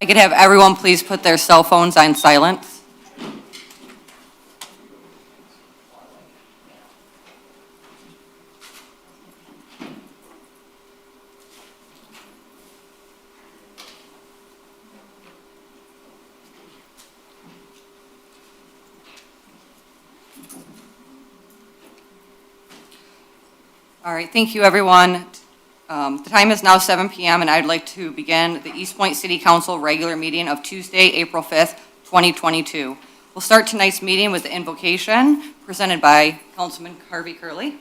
I could have everyone please put their cell phones on silence. All right, thank you, everyone. The time is now 7 p.m., and I'd like to begin the Eastpointe City Council regular meeting of Tuesday, April 5th, 2022. We'll start tonight's meeting with the invocation presented by Councilman Harvey Curley.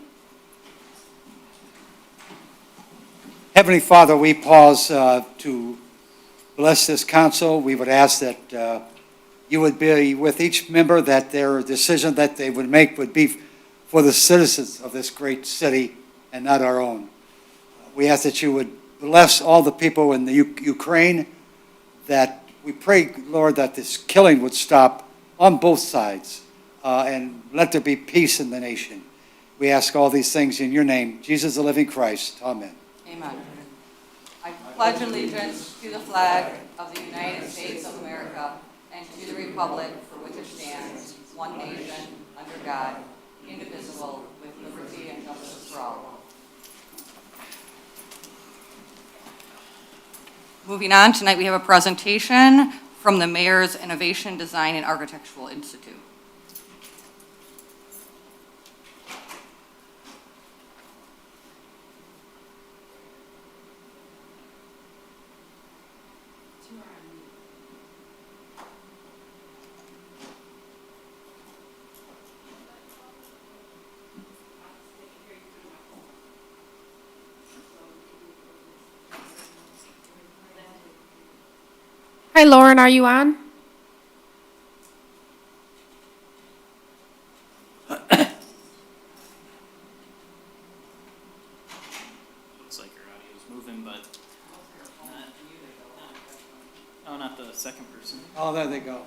Heavenly Father, we pause to bless this council. We would ask that you would be with each member, that their decision that they would make would be for the citizens of this great city and not our own. We ask that you would bless all the people in the Ukraine, that we pray, Lord, that this killing would stop on both sides, and let there be peace in the nation. We ask all these things in your name, Jesus the living Christ. Amen. Amen. I pledge allegiance to the flag of the United States of America and to the republic for which it stands, one nation, under God, indivisible, with liberty and justice for all. Moving on, tonight we have a presentation from the Mayor's Innovation, Design, and Architectural Institute. Hi, Lauren, are you on? Looks like your audio's moving, but not the second person. Oh, there they go.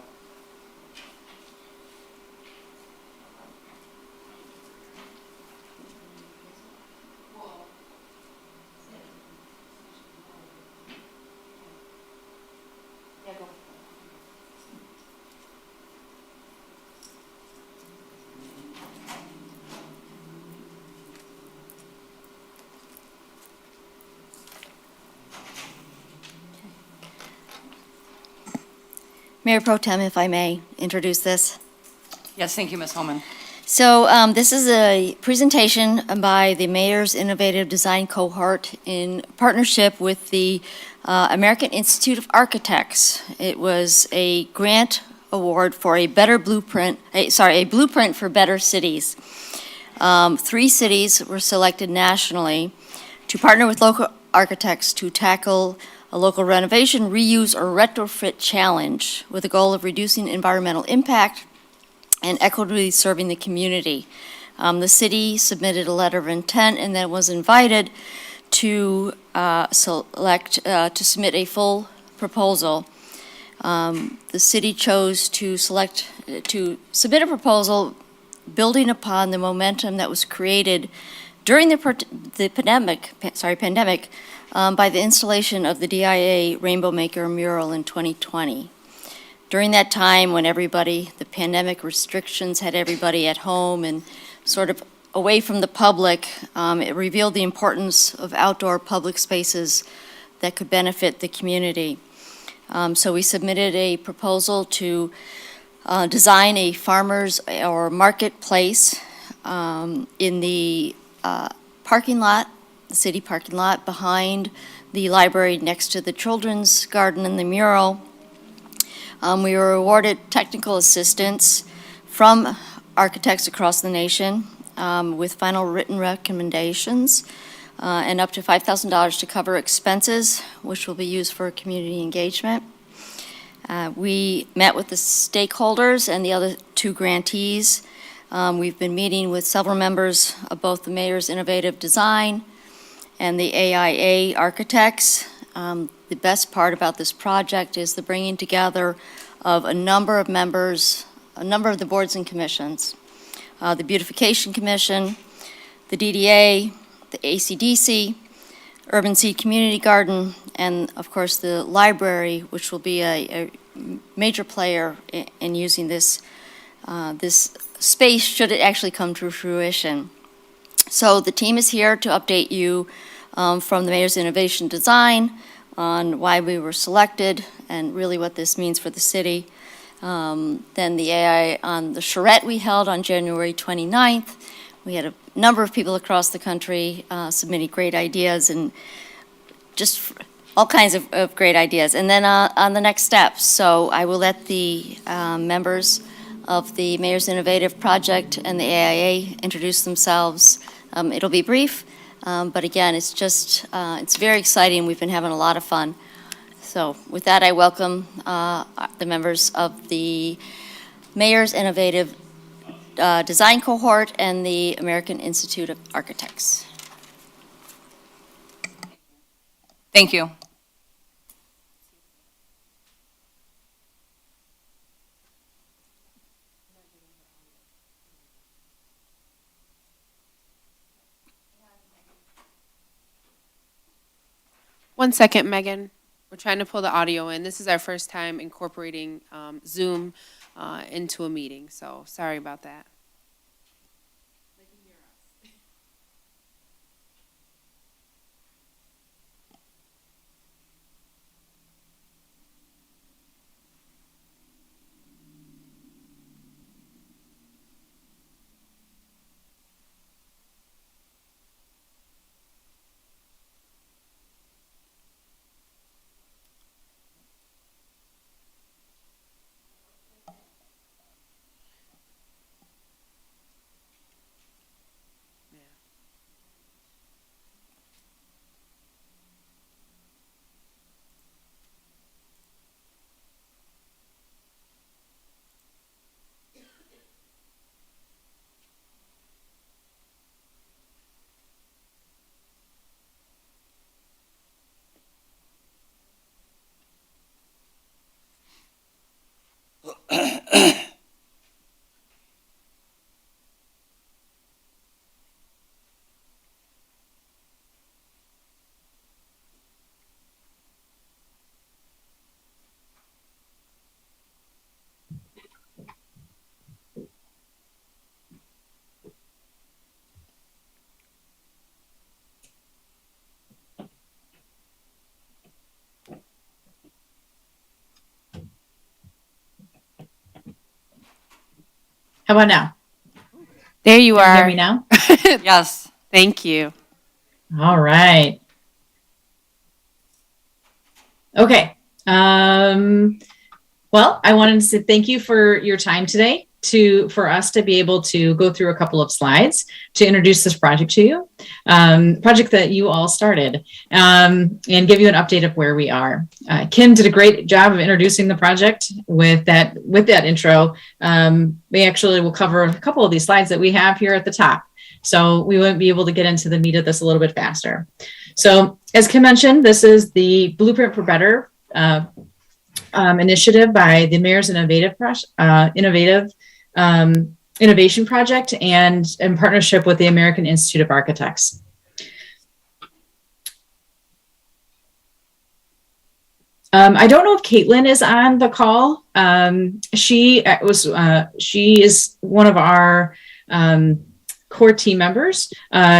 Mayor Pro Tem, if I may introduce this. Yes, thank you, Ms. Holman. So this is a presentation by the Mayor's Innovative Design Cohort in partnership with the American Institute of Architects. It was a grant award for a blueprint for better cities. 3 cities were selected nationally to partner with local architects to tackle a local renovation, reuse, or retrofit challenge with the goal of reducing environmental impact and equitably serving the community. The city submitted a letter of intent and then was invited to submit a full proposal. The city chose to submit a proposal building upon the momentum that was created during the pandemic by the installation of the DIA Rainbow Maker mural in 2020. During that time when the pandemic restrictions had everybody at home and sort of away from the public, it revealed the importance of outdoor public spaces that could benefit the community. So we submitted a proposal to design a farmer's or marketplace in the parking lot, the city parking lot behind the library next to the children's garden and the mural. We were awarded technical assistance from architects across the nation with final written recommendations and up to $5,000 to cover expenses, which will be used for community engagement. We met with the stakeholders and the other 2 grantees. We've been meeting with several members of both the Mayor's Innovative Design and the AIA architects. The best part about this project is the bringing together of a number of members, a number of the boards and commissions. The Beautification Commission, the DDA, the ACDC, Urban Seed Community Garden, and of course the library, which will be a major player in using this space should it actually come to fruition. So the team is here to update you from the Mayor's Innovation Design on why we were selected and really what this means for the city. Then the AI on the charrette we held on January 29th. We had a number of people across the country submitting great ideas and just all kinds of great ideas. And then on the next steps, so I will let the members of the Mayor's Innovative Project and the AIA introduce themselves. It'll be brief, but again, it's very exciting. We've been having a lot of fun. So with that, I welcome the members of the Mayor's Innovative Design Cohort and the American Institute of Architects. Thank you. One second, Megan. We're trying to pull the audio in. This is our first time incorporating Zoom into a meeting, so sorry about that. How about now? There you Can you are. hear me now? Yes. Thank you. All right. Okay. Well, I wanted to say thank you for your time today for us to be able to go through a couple of slides to introduce this project to you, project that you all started, and give you an update of where we are. Kim did a great job of introducing the project with that intro. We actually will cover a couple of these slides that we have here at the top. So we won't be able to get into the meat of this a little bit faster. So as Kim mentioned, this is the Blueprint for Better initiative by the Mayor's Innovation Project and in partnership with the American Institute of Architects. I don't know if Caitlin is on the call. She is one of our core team members.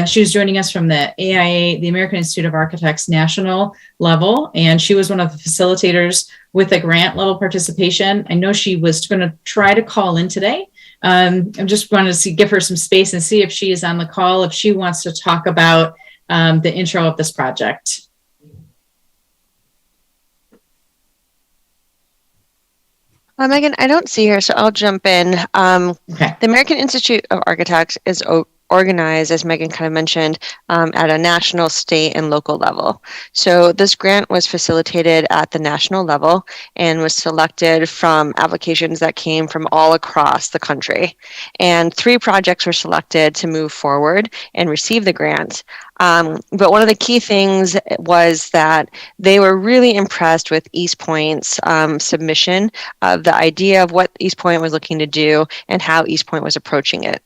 She was joining us from the AIA, the American Institute of Architects national level, and she was one of the facilitators with the grant level participation. I know she was going to try to call in today. I just wanted to give her some space and see if she is on the call, if she wants to talk about the intro of this project. Megan, I don't see her, so I'll jump in. Okay. The American Institute of Architects is organized, as Megan kind of mentioned, at a national, state, and local level. So this grant was facilitated at the national level and was selected from applications that came from all across the country. And 3 projects were selected to move forward and receive the grant. But one of the key things was that they were really impressed with Eastpointe's submission of the idea of what Eastpointe was looking to do and how Eastpointe was approaching it.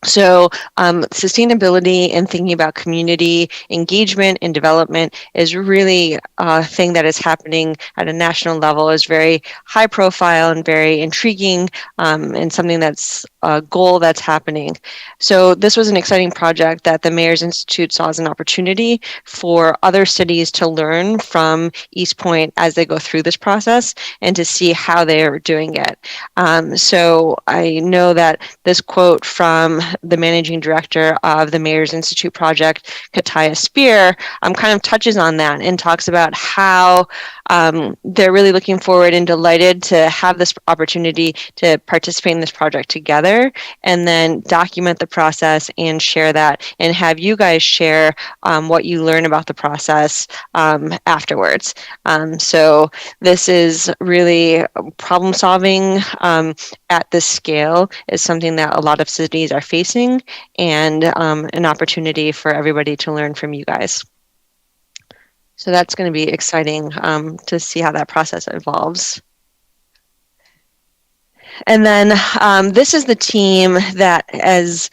So sustainability and thinking about community engagement and development is really a thing that is happening at a national level, is very high profile and very intriguing, and something that's a goal that's happening. So this was an exciting project that the Mayor's Institute saw as an opportunity for other cities to learn from Eastpointe as they go through this process and to see how they are doing it. So I know that this quote from the managing director of the Mayor's Institute project, Kataya Spear, kind of touches on that and talks about how they're really looking forward and delighted to have this opportunity to participate in this project together, and then document the process and share that, and have you guys share what you learn about the process afterwards. So this is really problem solving at this scale is something that a lot of cities are facing, and an opportunity for everybody to learn from you guys. So that's going to be exciting to see how that process evolves. And then this is the team that, as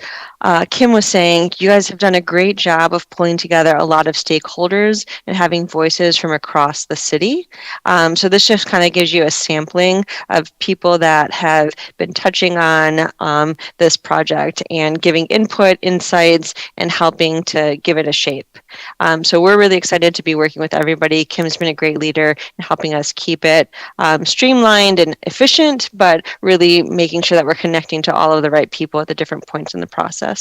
Kim was saying, you guys have done a great job of pulling together a lot of stakeholders and having voices from across the city. So this just kind of gives you a sampling of people that have been touching on this project and giving input, insights, and helping to give it a shape. So we're really excited to be working with everybody. Kim's been a great leader in helping us keep it streamlined and efficient, but really making sure that we're connecting to all of the right people at the different points in the process.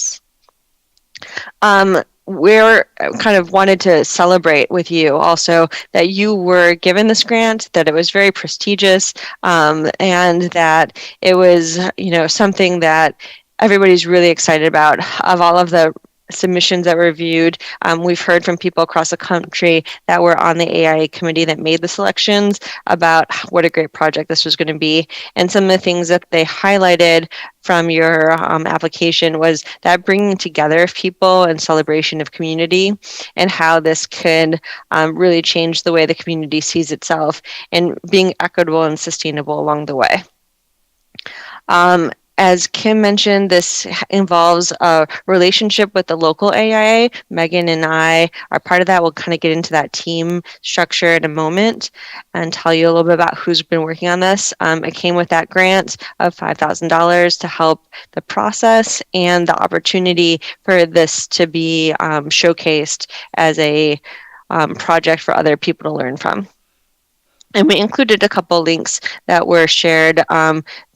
We're kind of wanted to celebrate with you also that you were given this grant, that it was very prestigious, and that it was, something that everybody's really excited about. Of all of the submissions that were reviewed, we've heard from people across the country that were on the AIA committee that made the selections about what a great project this was going to be. And some of the things that they highlighted from your application was that bringing together of people and celebration of community, and how this could really change the way the community sees itself, and being equitable and sustainable along the way. As Kim mentioned, this involves a relationship with the local AIA. Megan and I are part of that. We'll kind of get into that team structure in a moment and tell you a little bit about who's been working on this. It came with that grant of $5,000 to help the process, and the opportunity for this to be showcased as a project for other people to learn from. And we included a couple links that were shared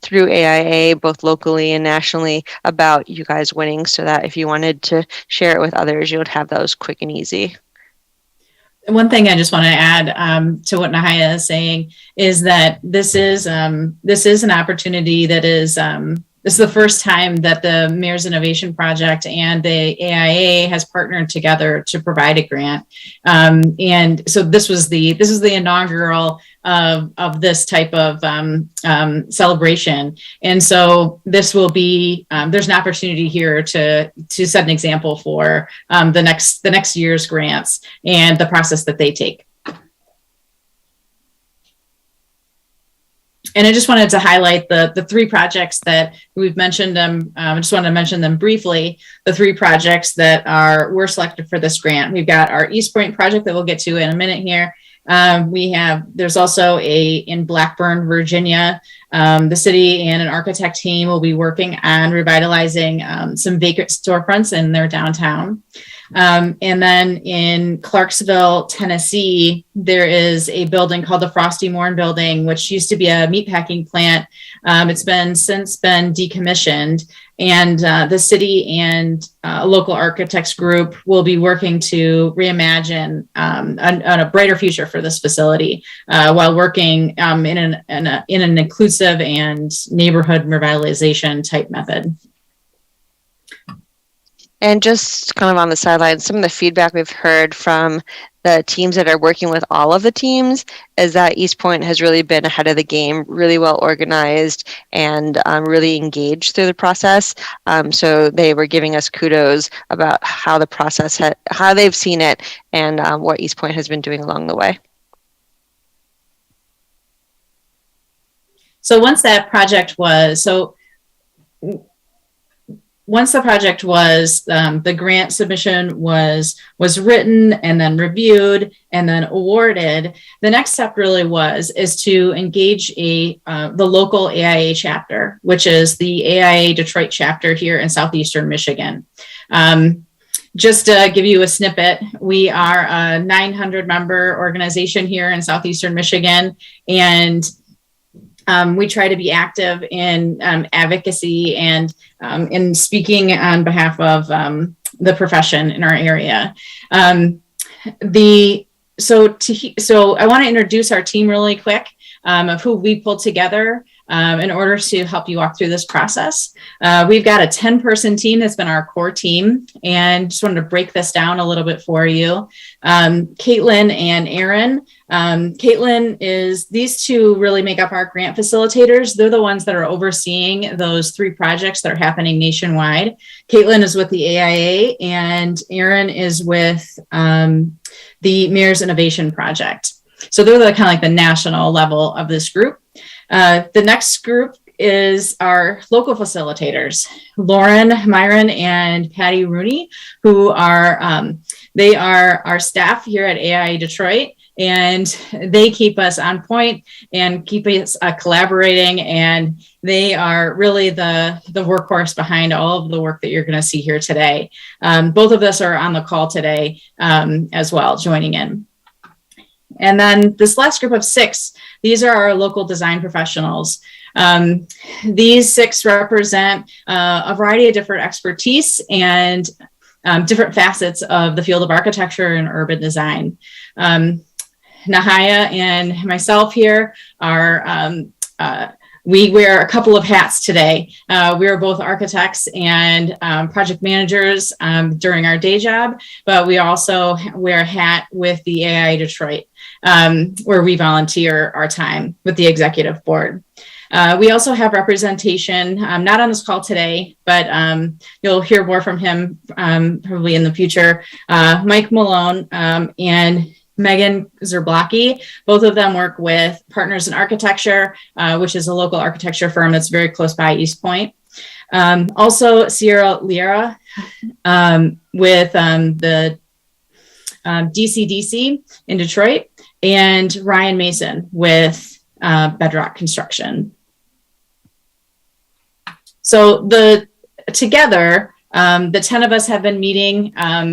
through AIA, both locally and nationally, about you guys winning, so that if you wanted to share it with others, you would have those quick and easy. One thing I just want to add to what Nahaya is saying is that this is an opportunity that is this is the first time that the Mayor's Innovation Project and the AIA has partnered together to provide a grant. And so this is the inaugural of this type of celebration. And so this will be, there's an opportunity here to set an example for the next year's grants and the process that they take. And I just wanted to highlight the three projects that we've mentioned them. I just wanted to mention them briefly. The three projects that were selected for this grant. We've got our Eastpointe project that we'll get to in a minute here. There's also in Blackburn, Virginia. The city and an architect team will be working on revitalizing some vacant storefronts in their downtown. And then in Clarksville, Tennessee, there is a building called the Frosty Morn Building, which used to be a meatpacking plant. It's since been decommissioned, and the city and a local architects group will be working to reimagine a brighter future for this facility while working in an inclusive and neighborhood revitalization type method. And just kind of on the sidelines, some of the feedback we've heard from the teams that are working with all of the teams is that Eastpointe has really been ahead of the game, really well organized, and really engaged through the process. So they were giving us kudos about how the process, how they've seen it, and what Eastpointe has been doing along the way. So once that project was, once the project was, the grant submission was written and then reviewed and then awarded, the next step really is to engage the local AIA chapter, which is the AIA Detroit chapter here in southeastern Michigan. Just to give you a snippet, we are a 900 member organization here in southeastern Michigan, and we try to be active in advocacy and in speaking on behalf of the profession in our area. So I want to introduce our team really quick of who we pulled together in order to help you walk through this process. We've got a 10-person team that's been our core team, and just wanted to break this down a little bit for you. Caitlin and Aaron. Caitlin these two really make up our grant facilitators. They're the ones that are overseeing those 3 projects that are happening nationwide. Caitlin is with the AIA, and Aaron is with the Mayor's Innovation Project. So they're kind of like the national level of this group. The next group is our local facilitators, Lauren Myron and Patty Rooney, who are, they are our staff here at AIA Detroit, and they keep us on point and keep us collaborating, and they are really the workhorse behind all of the work that you're going to see here today. Both of us are on the call today as well, joining in. And then this last group of 6, these are our local design professionals. These 6 represent a variety of different expertise and different facets of the field of architecture and urban design. Nahaya and myself here are, we wear a couple of hats today. We are both architects and project managers during our day job, but we also wear a hat with the AIA Detroit, where we volunteer our time with the executive board. We also have representation, not on this call today, but you'll hear more from him probably in the future. Mike Malone and Megan Zerblocki. Both of them work with Partners in Architecture, which is a local architecture firm that's very close by Eastpointe. Also Sierra Liera with the DCDC in Detroit, and Ryan Mason with Bedrock Construction. So together, the 10 of us have been meeting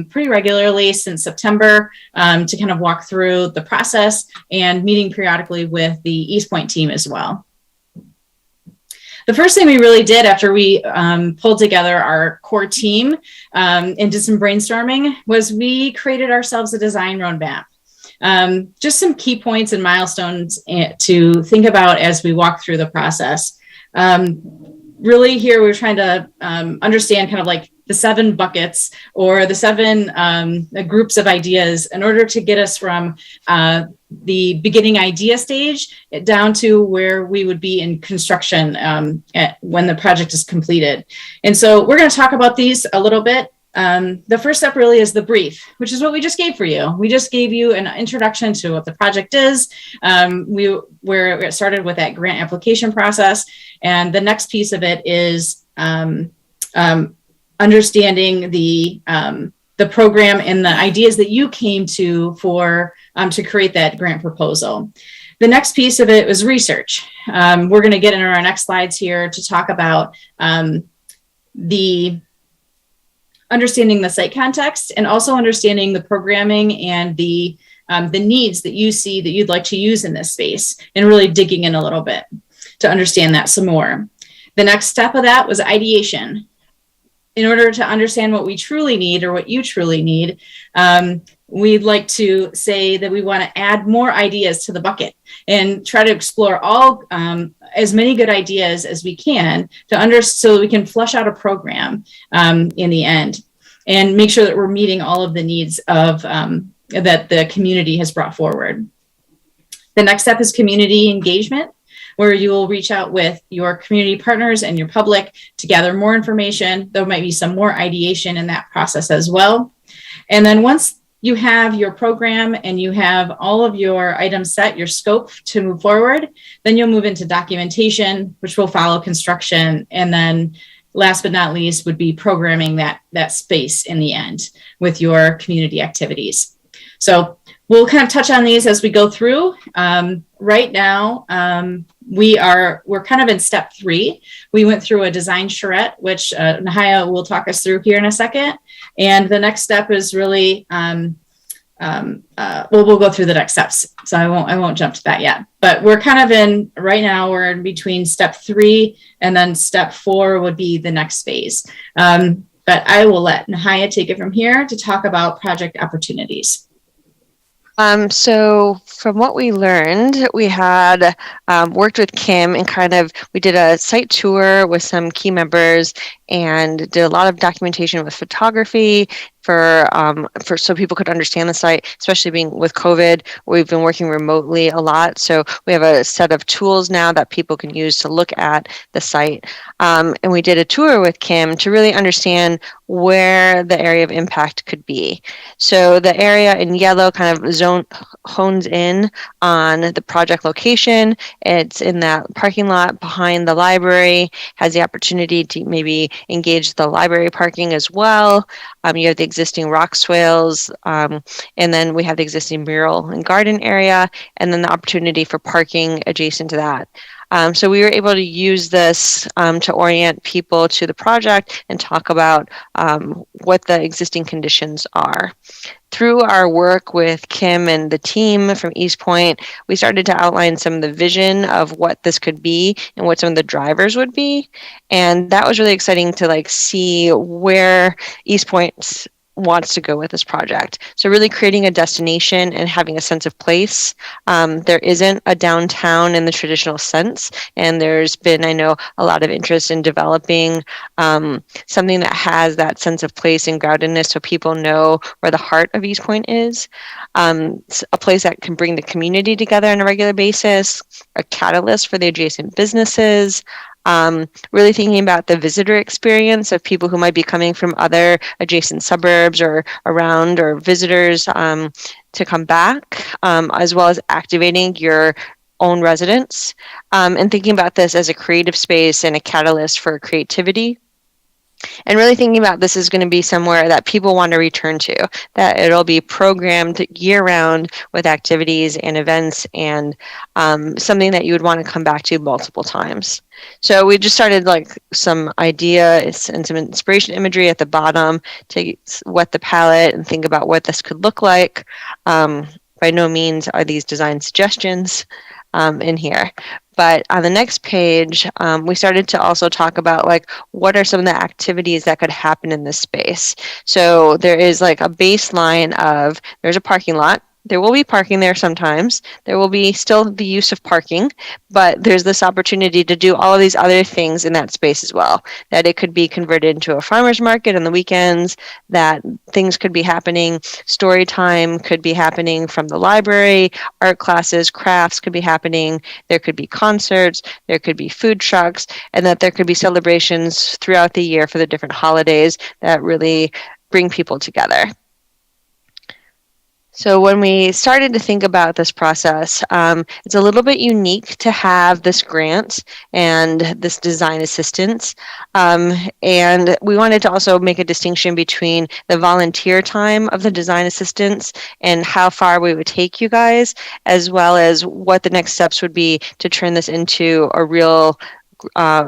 pretty regularly since September to kind of walk through the process, and meeting periodically with the Eastpointe team as well. The first thing we really did after we pulled together our core team and did some brainstorming was we created ourselves a design roadmap. Just some key points and milestones to think about as we walk through the process. Really here we're trying to understand kind of like the 7 buckets or the 7 groups of ideas in order to get us from the beginning idea stage down to where we would be in construction when the project is completed. And so we're going to talk about these a little bit. The first step really is the brief, which is what we just gave for you. We just gave you an introduction to what the project is. Where it started with that grant application process. And the next piece of it is understanding the program and the ideas that you came to create that grant proposal. The next piece of it was research. We're going to get into our next slides here to talk about the understanding the site context and also understanding the programming and the needs that you see that you'd like to use in this space, and really digging in a little bit to understand that some more. The next step of that was ideation. In order to understand what we truly need or what you truly need, we'd like to say that we want to add more ideas to the bucket and try to explore all as many good ideas as we can so we can flesh out a program in the end and make sure that we're meeting all of the needs of that the community has brought forward. The next step is community engagement, where you will reach out with your community partners and your public to gather more information. There might be some more ideation in that process as well. And then once you have your program and you have all of your items set, your scope to move forward, then you'll move into documentation, which will follow construction, and then last but not least would be programming that space in the end with your community activities. So we'll kind of touch on these as we go through. Right now, we're kind of in step 3. We went through a design charrette, which Nahaya will talk us through here in a second. And the next step is really, we'll go through the next steps. So I won't jump to that yet, but we're kind of right now we're in between step 3 and then step 4 would be the next phase. But I will let Nahaya take it from here to talk about project opportunities. So from what we learned, we had worked with Kim and we did a site tour with some key members and did a lot of documentation with photography for so people could understand the site, especially being with COVID. We've been working remotely a lot, so we have a set of tools now that people can use to look at the site. And we did a tour with Kim to really understand where the area of impact could be. So the area in yellow kind of hones in on the project location. It's in that parking lot behind the library, has the opportunity to maybe engage the library parking as well. You have the existing rock swales, and then we have the existing mural and garden area, and then the opportunity for parking adjacent to that. So we were able to use this to orient people to the project and talk about what the existing conditions are. Through our work with Kim and the team from Eastpointe, we started to outline some of the vision of what this could be and what some of the drivers would be. And that was really exciting to see where Eastpointe wants to go with this project. So really creating a destination and having a sense of place. There isn't a downtown in the traditional sense, and there's been, I know, a lot of interest in developing something that has that sense of place and groundedness so people know where the heart of Eastpointe is. A place that can bring the community together on a regular basis, a catalyst for the adjacent businesses, really thinking about the visitor experience of people who might be coming from other adjacent suburbs or around, or visitors to come back, as well as activating your own residents, and thinking about this as a creative space and a catalyst for creativity. And really thinking about this is going to be somewhere that people want to return to, that it'll be programmed year round with activities and events, and something that you would want to come back to multiple times. So we just started some ideas and some inspiration imagery at the bottom to wet the palette and think about what this could look like. By no means are these design suggestions in here. But on the next page, we started to also talk about what are some of the activities that could happen in this space. So there is a baseline of, there's a parking lot. There will be parking there sometimes. There will be still the use of parking, but there's this opportunity to do all of these other things in that space as well. That it could be converted into a farmer's market on the weekends, that things could be happening, story time could be happening from the library, art classes, crafts could be happening, there could be concerts, there could be food trucks, and that there could be celebrations throughout the year for the different holidays that really bring people together. So when we started to think about this process, it's a little bit unique to have this grant and this design assistance. And we wanted to also make a distinction between the volunteer time of the design assistance and how far we would take you guys, as well as what the next steps would be to turn this into a real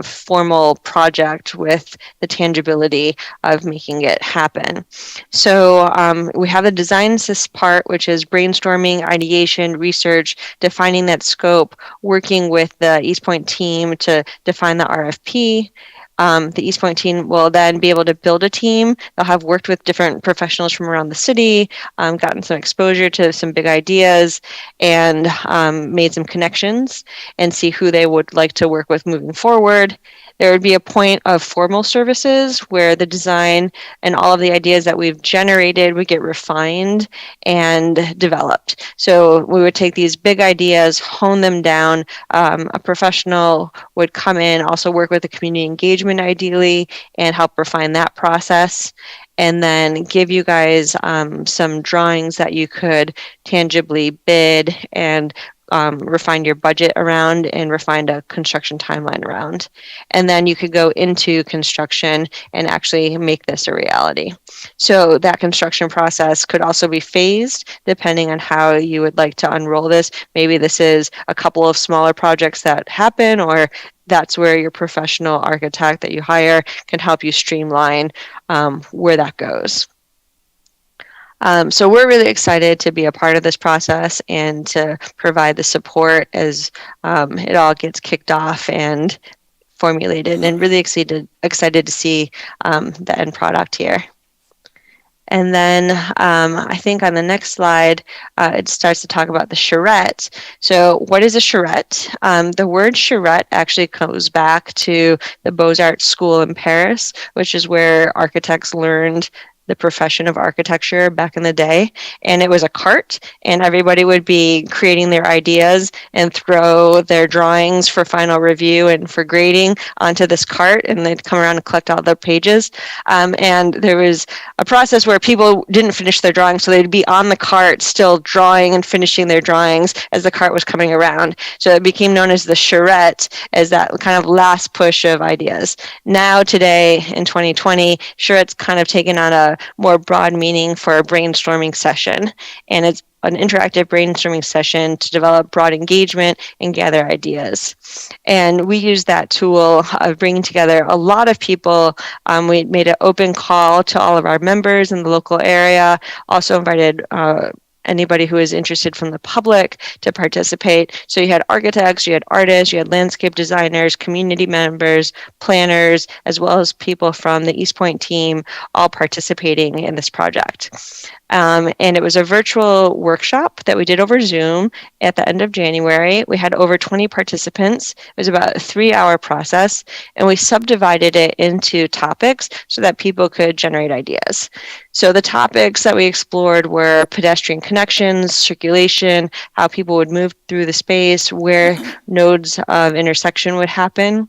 formal project with the tangibility of making it happen. So we have the design assist part, which is brainstorming, ideation, research, defining that scope, working with the Eastpointe team to define the RFP. The Eastpointe team will then be able to build a team. They'll have worked with different professionals from around the city, gotten some exposure to some big ideas, and made some connections, and see who they would like to work with moving forward. There would be a point of formal services where the design and all of the ideas that we've generated would get refined and developed. So we would take these big ideas, hone them down. A professional would come in, also work with the community engagement ideally, and help refine that process. And then give you guys some drawings that you could tangibly bid and refined your budget around and refined a construction timeline around. And then you could go into construction and actually make this a reality. So that construction process could also be phased depending on how you would like to unroll this. Maybe this is a couple of smaller projects that happen, or that's where your professional architect that you hire can help you streamline where that goes. So we're really excited to be a part of this process and to provide the support as it all gets kicked off and formulated, and really excited to see the end product here. And then I think on the next slide, it starts to talk about the charrette. So what is a charrette? The word charrette actually goes back to the Beaux-Arts School in Paris, which is where architects learned the profession of architecture back in the day. And it was a cart, and everybody would be creating their ideas and throw their drawings for final review and for grading onto this cart, and they'd come around and collect all the pages. And there was a process where people didn't finish their drawings, so they'd be on the cart still drawing and finishing their drawings as the cart was coming around. So it became known as the charrette, as that kind of last push of ideas. Now today in 2020, charrette's kind of taken on a more broad meaning for a brainstorming session, and it's an interactive brainstorming session to develop broad engagement and gather ideas. And we use that tool of bringing together a lot of people. We made an open call to all of our members in the local area, also invited anybody who is interested from the public to participate. So you had architects, you had artists, you had landscape designers, community members, planners, as well as people from the Eastpointe team, all participating in this project. And it was a virtual workshop that we did over Zoom at the end of January. We had over 20 participants. It was about a 3-hour process, and we subdivided it into topics so that people could generate ideas. So the topics that we explored were pedestrian connections, circulation, how people would move through the space, where nodes of intersection would happen,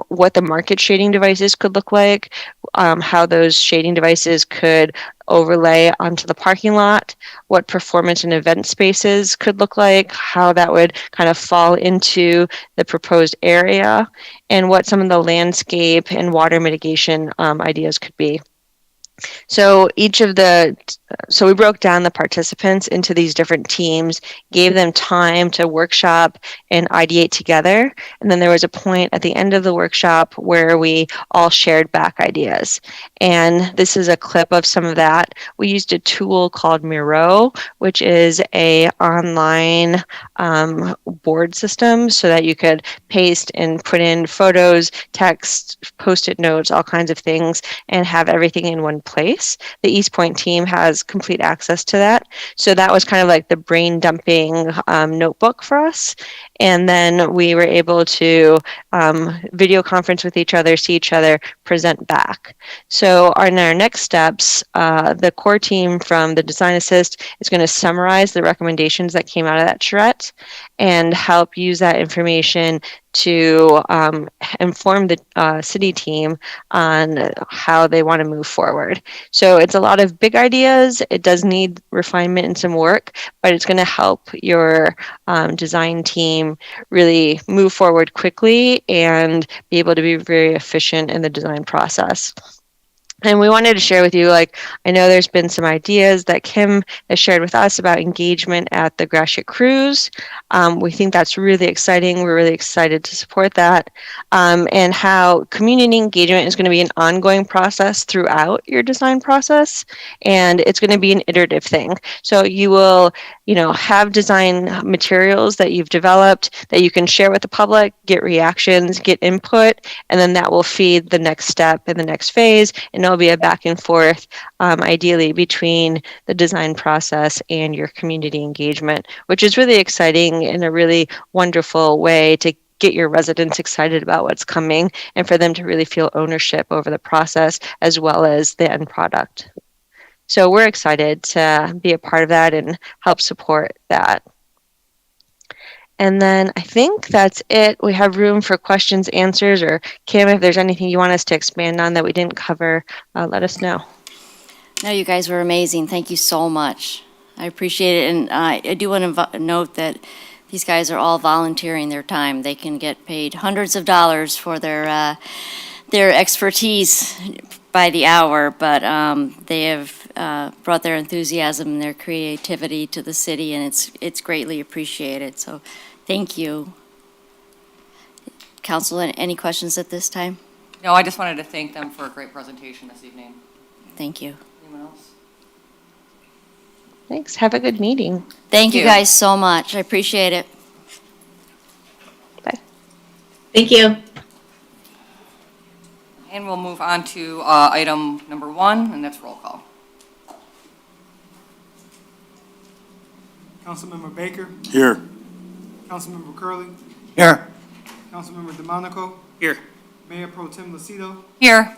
what the market shading devices could look like, how those shading devices could overlay onto the parking lot, what performance and event spaces could look like, how that would kind of fall into the proposed area, and what some of the landscape and water mitigation ideas could be. So we broke down the participants into these different teams, gave them time to workshop and ideate together. And then there was a point at the end of the workshop where we all shared back ideas. And this is a clip of some of that. We used a tool called Miro, which is a online board system so that you could paste and put in photos, text, Post-it notes, all kinds of things, and have everything in one place. The Eastpointe team has complete access to that. So that was kind of like the brain dumping notebook for us. And then we were able to video conference with each other, see each other, present back. So in our next steps, the core team from the Design Assist is going to summarize the recommendations that came out of that charrette and help use that information to inform the city team on how they want to move forward. So it's a lot of big ideas. It does need refinement and some work, but it's going to help your design team really move forward quickly and be able to be very efficient in the design process. And we wanted to share with you, I know there's been some ideas that Kim has shared with us about engagement at the Gratiot Cruise. We think that's really exciting. We're really excited to support that. And how community engagement is going to be an ongoing process throughout your design process. And it's going to be an iterative thing. So you will, have design materials that you've developed that you can share with the public, get reactions, get input, and then that will feed the next step in the next phase. And it'll be a back and forth, ideally, between the design process and your community engagement, which is really exciting in a really wonderful way to get your residents excited about what's coming and for them to really feel ownership over the process as well as the end product. So we're excited to be a part of that and help support that. And then I think that's it. We have room for questions, answers, or Kim, if there's anything you want us to expand on that we didn't cover, let us know. No, you guys were amazing. Thank you so much. I appreciate it. And I do want to note that These guys are all volunteering their time. They can get paid hundreds of dollars for their expertise by the hour, but they have brought their enthusiasm and their creativity to the city, and it's greatly appreciated. So, thank you. Council, any questions at this time? No, I just wanted to thank them for a great presentation this evening. Thank you. Anyone else? Thanks. Have a good meeting. Thank you you. guys so much. I appreciate it. Bye. Thank you. And we'll move on to item number 1, and that's roll call. Councilmember Baker, Here. Councilmember Curley, Here. Councilmember DeMonico, Here. Mayor Pro Tem Lucido, Here.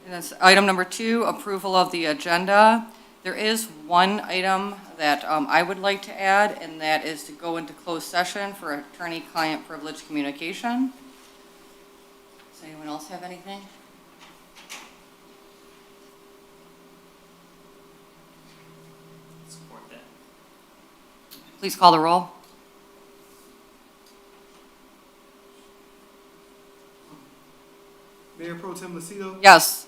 And that's item number 2, approval of the agenda. There is one item that I would like to add, and that is to go into closed session for attorney-client privilege communication. Does anyone else have anything? Support that. Please call the roll. Mayor Pro Tem Lucido, Yes.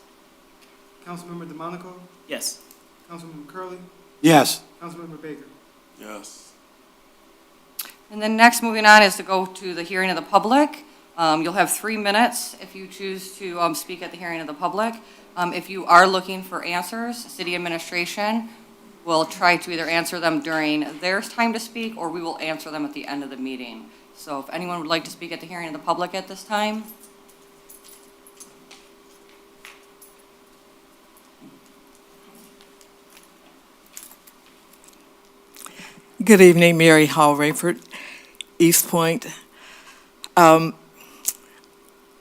Councilmember DeMonico, Yes. Councilmember Curley, Yes. Councilmember Baker. Yes. And then next, moving on, is to go to the hearing of the public. You'll have 3 minutes if you choose to speak at the hearing of the public. If you are looking for answers, city administration will try to either answer them during their time to speak, or we will answer them at the end of the meeting. So if anyone would like to speak at the hearing of the public at this time? Good evening, Mary Hall Rayford, Eastpointe.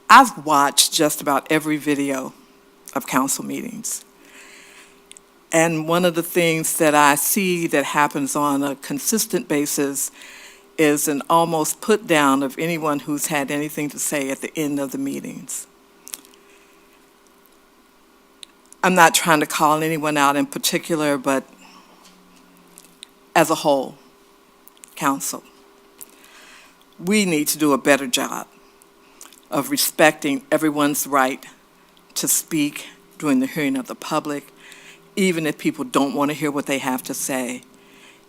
I've watched just about every video of council meetings. And one of the things that I see that happens on a consistent basis is an almost put down of anyone who's had anything to say at the end of the meetings. I'm not trying to call anyone out in particular, but as a whole, council, we need to do a better job of respecting everyone's right to speak during the hearing of the public. Even if people don't want to hear what they have to say,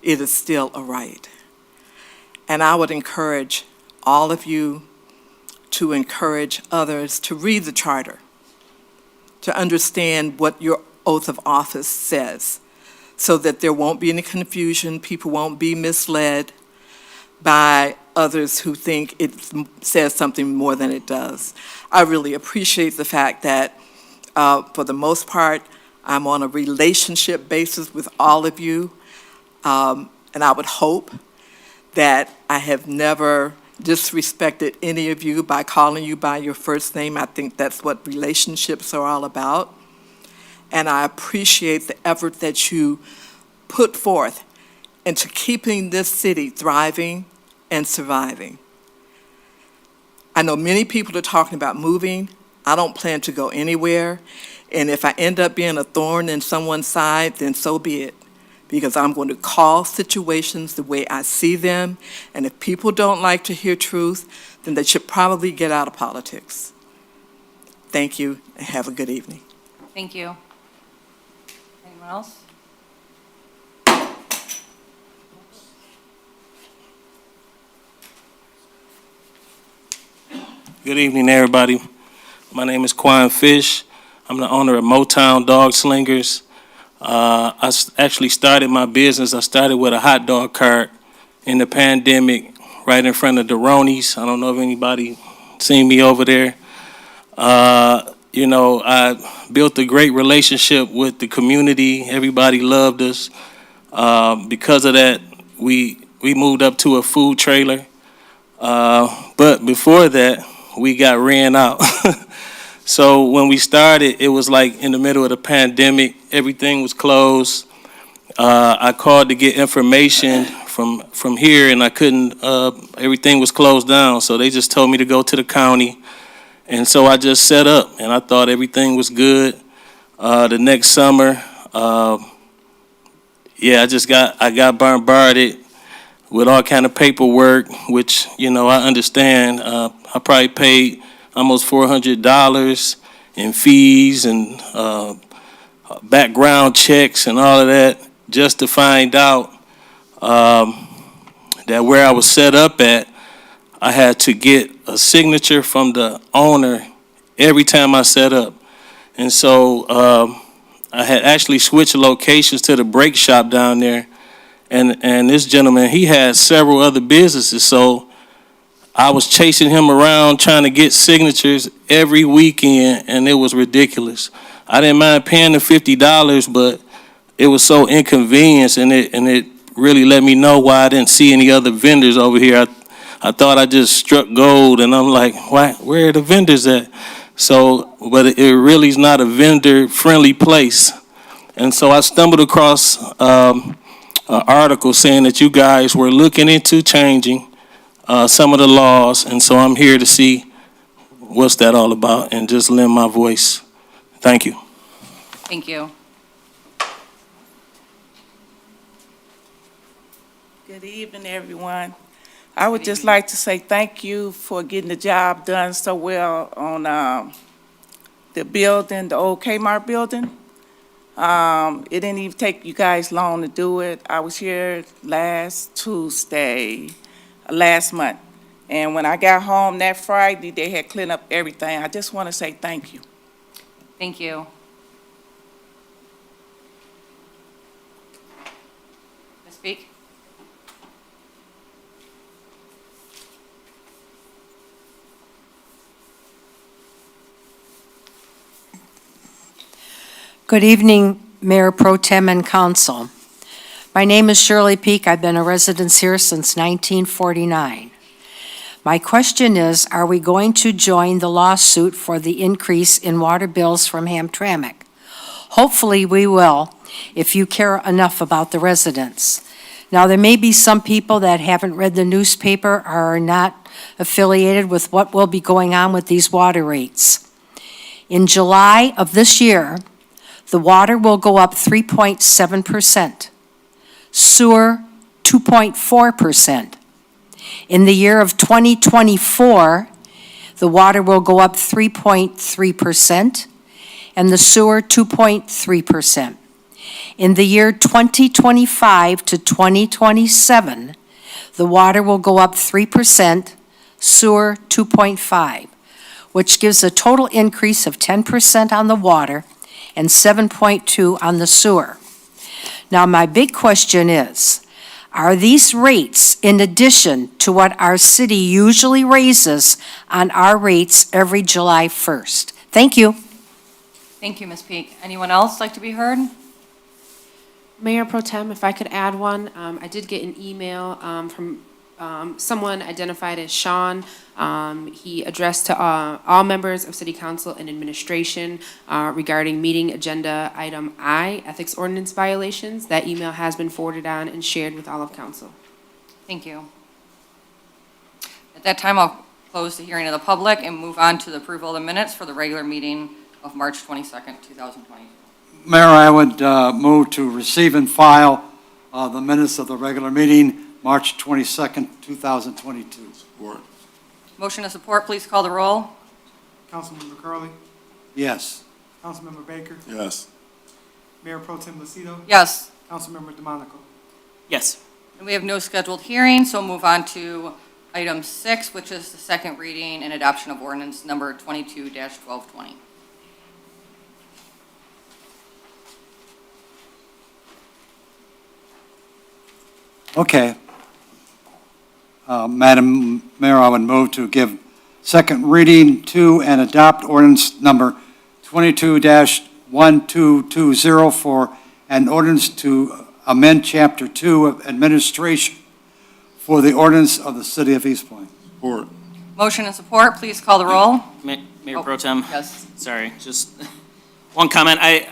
it is still a right. And I would encourage all of you to encourage others to read the charter, to understand what your oath of office says, so that there won't be any confusion, people won't be misled by others who think it says something more than it does. I really appreciate the fact that, for the most part, I'm on a relationship basis with all of you, and I would hope that I have never disrespected any of you by calling you by your first name. I think that's what relationships are all about. And I appreciate the effort that you put forth into keeping this city thriving and surviving. I know many people are talking about moving. I don't plan to go anywhere. And if I end up being a thorn in someone's side, then so be it. Because I'm going to call situations the way I see them. And if people don't like to hear truth, then they should probably get out of politics. Thank you, and have a good evening. Thank you. Anyone else? Good evening, everybody. My name is Quan Fish. I'm the owner of Motown Dog Slingers. I actually started my business. I started with a hot dog cart in the pandemic right in front of Deroni's. I don't know if anybody seen me over there. I built a great relationship with the community. Everybody loved us. Because of that, we moved up to a food trailer. But before that, we got ran out. So when we started, it was like in the middle of the pandemic. Everything was closed. I called to get information from here, and I couldn't. Everything was closed down. So they just told me to go to the county. And so I just set up, and I thought everything was good. The next summer, yeah, I got bombarded with all kind of paperwork, which, you know, I understand. I probably paid almost $400 in fees and background checks and all of that just to find out that where I was set up at, I had to get a signature from the owner every time I set up. And so I had actually switched locations to the brake shop down there. And this gentleman, he had several other businesses, so I was chasing him around trying to get signatures every weekend, and it was ridiculous. I didn't mind paying the $50, but it was so inconvenient, and it really let me know why I didn't see any other vendors over here. I thought I just struck gold, and I'm like, where are the vendors at? So, but it really is not a vendor-friendly place. And so I stumbled across an article saying that you guys were looking into changing some of the laws, and so I'm here to see what's that all about and just lend my voice. Thank you. Thank you. Good evening, everyone. I would just like to say thank you for getting the job done so well on the building, the old Kmart building. It didn't even take you guys long to do it. I was here last Tuesday, last month. And when I got home that Friday, they had cleaned up everything. I just want to say thank you. Thank you. Ms. Speak? Good evening, Mayor Pro Tem and Council. My name is Shirley Peak. I've been a resident here since 1949. My question is, are we going to join the lawsuit for the increase in water bills from Hamtramck? Hopefully we will, if you care enough about the residents. Now, there may be some people that haven't read the newspaper or are not affiliated with what will be going on with these water rates. In July of this year, the water will go up 3.7%, sewer 2.4%. In the year of 2024, the water will go up 3.3%, and the sewer 2.3%. In the year 2025 to 2027, the water will go up 3%, sewer 2.5%, which gives a total increase of 10% on the water and 7.2% on the sewer. Now, my big question is, are these rates in addition to what our city usually raises on our rates every July 1st? Thank you. Thank you, Ms. Peak. Anyone else like to be heard? Mayor Pro Tem, if I could add one, I did get an email from someone identified as Sean. He addressed to all members of City Council and administration regarding meeting agenda item I, ethics ordinance violations. That email has been forwarded on and shared with all of council. Thank you. At that time, I'll close the hearing of the public and move on to the approval of the minutes for the regular meeting of March 22nd, 2022. Mayor, I would move to receive and file the minutes of the regular meeting, March 22nd, 2022. Support. Motion and support, please call the roll. Councilmember Curley, Yes. Councilmember Baker, Yes. Mayor Pro Tem Lucido, Yes. Councilmember DeMonico. Yes. And we have no scheduled hearing, so move on to item 6, which is the second reading and adoption of ordinance number 22-1220. Okay. Madam Mayor, I would move to give second reading to and adopt ordinance number 22-1220 for an ordinance to amend Chapter 2 of Administration for the ordinance of the City of Eastpointe. Support. Motion and support, please call the roll. Mayor Pro Tem? Yes. Sorry, just one comment. I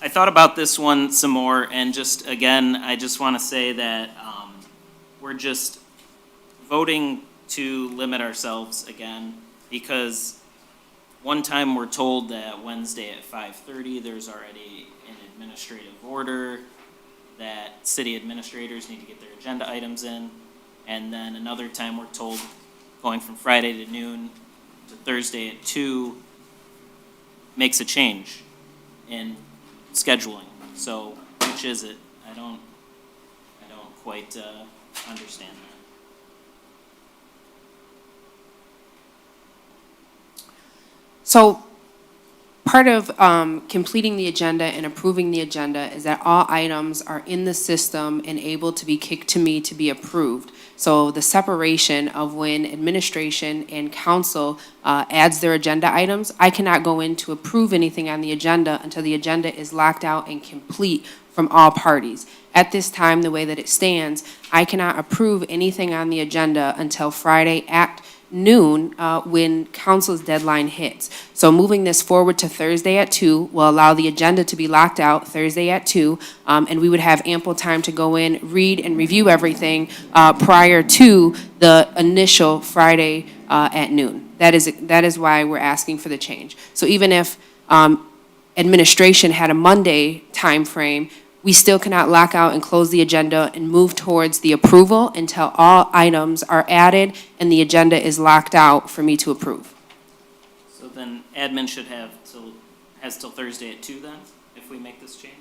thought about this one some more, and just, again, I just want to say that we're just voting to limit ourselves again, because one time we're told that Wednesday at 5:30, there's already an administrative order that city administrators need to get their agenda items in. And then another time we're told going from Friday to noon to Thursday at 2 makes a change in scheduling. So which is it? I don't quite understand that. So part of completing the agenda and approving the agenda is that all items are in the system and able to be kicked to me to be approved. So the separation of when administration and council adds their agenda items, I cannot go in to approve anything on the agenda until the agenda is locked out and complete from all parties. At this time, the way that it stands, I cannot approve anything on the agenda until Friday at noon when council's deadline hits. So moving this forward to Thursday at 2 will allow the agenda to be locked out Thursday at 2, and we would have ample time to go in, read and review everything prior to the initial Friday at noon. That is why we're asking for the change. So even if administration had a Monday timeframe, we still cannot lock out and close the agenda and move towards the approval until all items are added and the agenda is locked out for me to approve. So then admin has till Thursday at 2 then, if we make this change?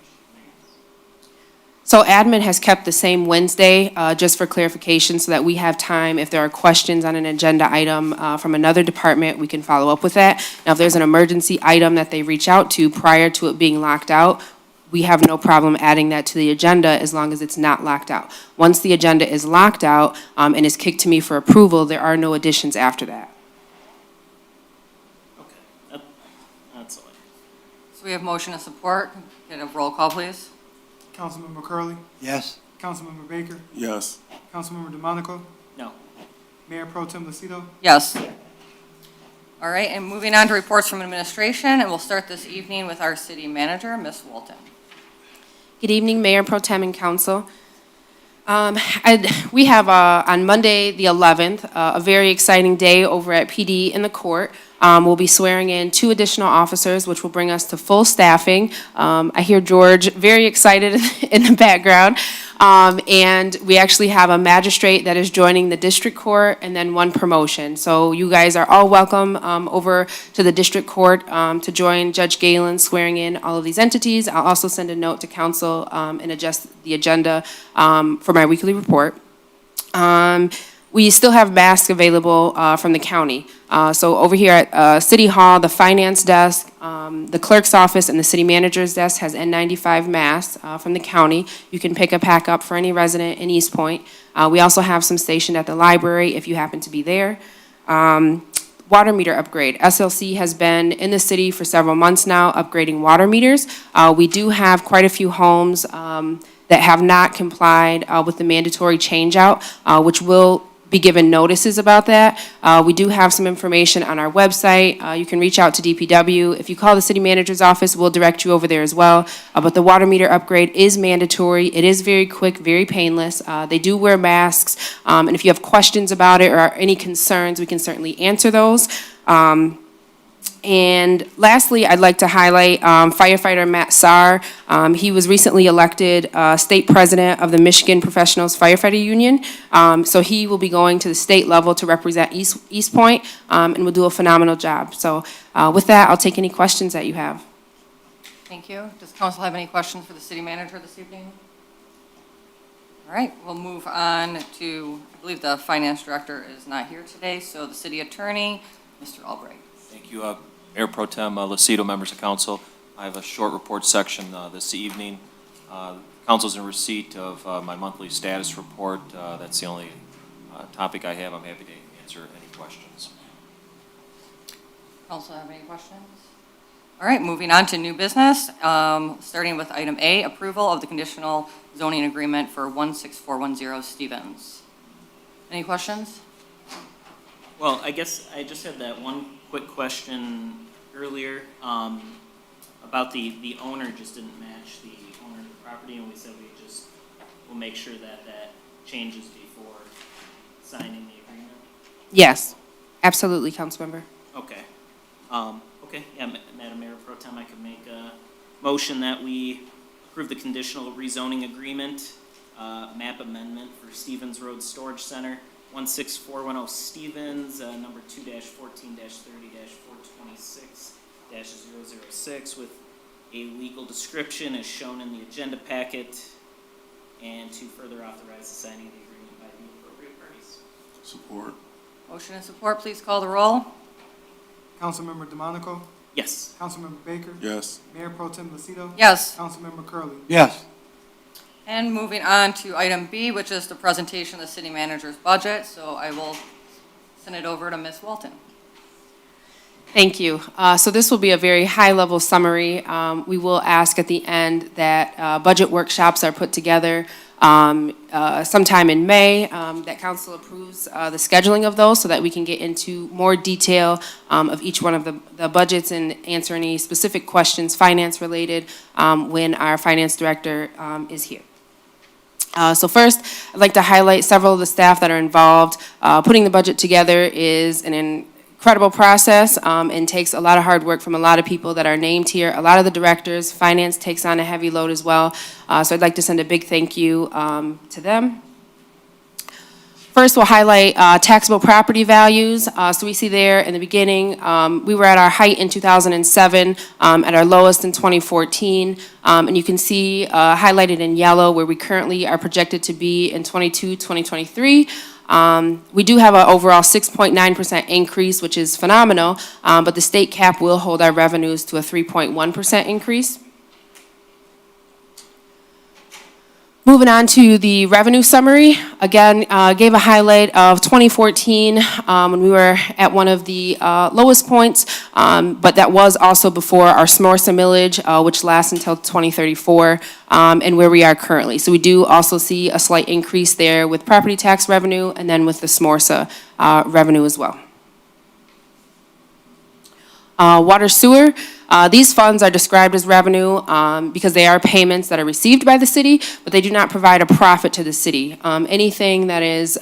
So admin has kept the same Wednesday, just for clarification, so that we have time, if there are questions on an agenda item from another department, we can follow up with that. Now, if there's an emergency item that they reach out to prior to it being locked out, we have no problem adding that to the agenda as long as it's not locked out. Once the agenda is locked out and is kicked to me for approval, there are no additions after that. Okay, that's all. So we have motion and support. Get a roll call, please. Councilmember Curley, Yes? Councilmember Baker, Yes. Councilmember DeMonico, No. Mayor Pro Tem Lucido, Yes. All right, and moving on to reports from administration, and we'll start this evening with our city manager, Ms. Walton. Good evening, Mayor Pro Tem and Council. We have on Monday, the 11th, a very exciting day over at PD in the court. We'll be swearing in 2 additional officers, which will bring us to full staffing. I hear George very excited in the background. And we actually have a magistrate that is joining the district court and then 1 promotion. So you guys are all welcome over to the district court to join Judge Galen swearing in all of these entities. I'll also send a note to council and adjust the agenda for my weekly report. We still have masks available from the county. So over here at City Hall, the finance desk, the clerk's office, and the city manager's desk has N95 masks from the county. You can pick a pack up for any resident in Eastpointe. We also have some stationed at the library if you happen to be there. Water meter upgrade. SLC has been in the city for several months now upgrading water meters. We do have quite a few homes that have not complied with the mandatory change-out, which will be given notices about that. We do have some information on our website. You can reach out to DPW. If you call the city manager's office, we'll direct you over there as well. But the water meter upgrade is mandatory. It is very quick, very painless. They do wear masks. And if you have questions about it or any concerns, we can certainly answer those. And lastly, I'd like to highlight firefighter Matt Sarr. He was recently elected state president of the Michigan Professionals Firefighter Union. So he will be going to the state level to represent Eastpointe and will do a phenomenal job. So with that, I'll take any questions that you have. Thank you. Does council have any questions for the city manager this evening? All right, we'll move on to, I believe the finance director is not here today, so the city attorney, Mr. Albright. Thank you, Mayor Pro Tem Lucido, members of council. I have a short report section this evening. Council's in receipt of my monthly status report. That's the only topic I have. I'm happy to answer any questions. Council have any questions? All right, moving on to new business, starting with item A, approval of the conditional zoning agreement for 16410 Stevens. Any questions? Well, I guess I just had that one quick question earlier about the owner just didn't match the owner of the property, and we said we'll make sure that changes before signing the agreement. Yes, absolutely, Councilmember. Okay. Okay, yeah, Madam Mayor Pro Tem, I could make a motion that we approve the conditional rezoning agreement, map amendment for Stevens Road Storage Center, 16410 Stevens, number 2-14-30-426-006, with a legal description as shown in the agenda packet, and to further authorize the signing of the agreement by the appropriate parties. Support. Motion and support, please call the roll. Councilmember DeMonico, Yes. Councilmember Baker, Yes. Mayor Pro Tem Lucido, Yes. Councilmember Curley. Yes. And moving on to item B, which is the presentation of the city manager's budget. So I will send it over to Ms. Walton. Thank you. So this will be a very high-level summary. We will ask at the end that budget workshops are put together sometime in May, that council approves the scheduling of those so that we can get into more detail of each one of the budgets and answer any specific questions, finance-related, when our finance director is here. So first, I'd like to highlight several of the staff that are involved. Putting the budget together is an incredible process and takes a lot of hard work from a lot of people that are named here. A lot of the directors, finance takes on a heavy load as well. So I'd like to send a big thank you to them. First, we'll highlight taxable property values. So we see there in the beginning, we were at our height in 2007, at our lowest in 2014. And you can see highlighted in yellow where we currently are projected to be in 2023. We do have an overall 6.9% increase, which is phenomenal, but the state cap will hold our revenues to a 3.1% increase. Moving on to the revenue summary, again, gave a highlight of 2014 when we were at one of the lowest points, but that was also before our SMORSA millage, which lasts until 2034, and where we are currently. So we do also see a slight increase there with property tax revenue and then with the SMORSA revenue as well. Water sewer. These funds are described as revenue because they are payments that are received by the city, but they do not provide a profit to the city. Anything that is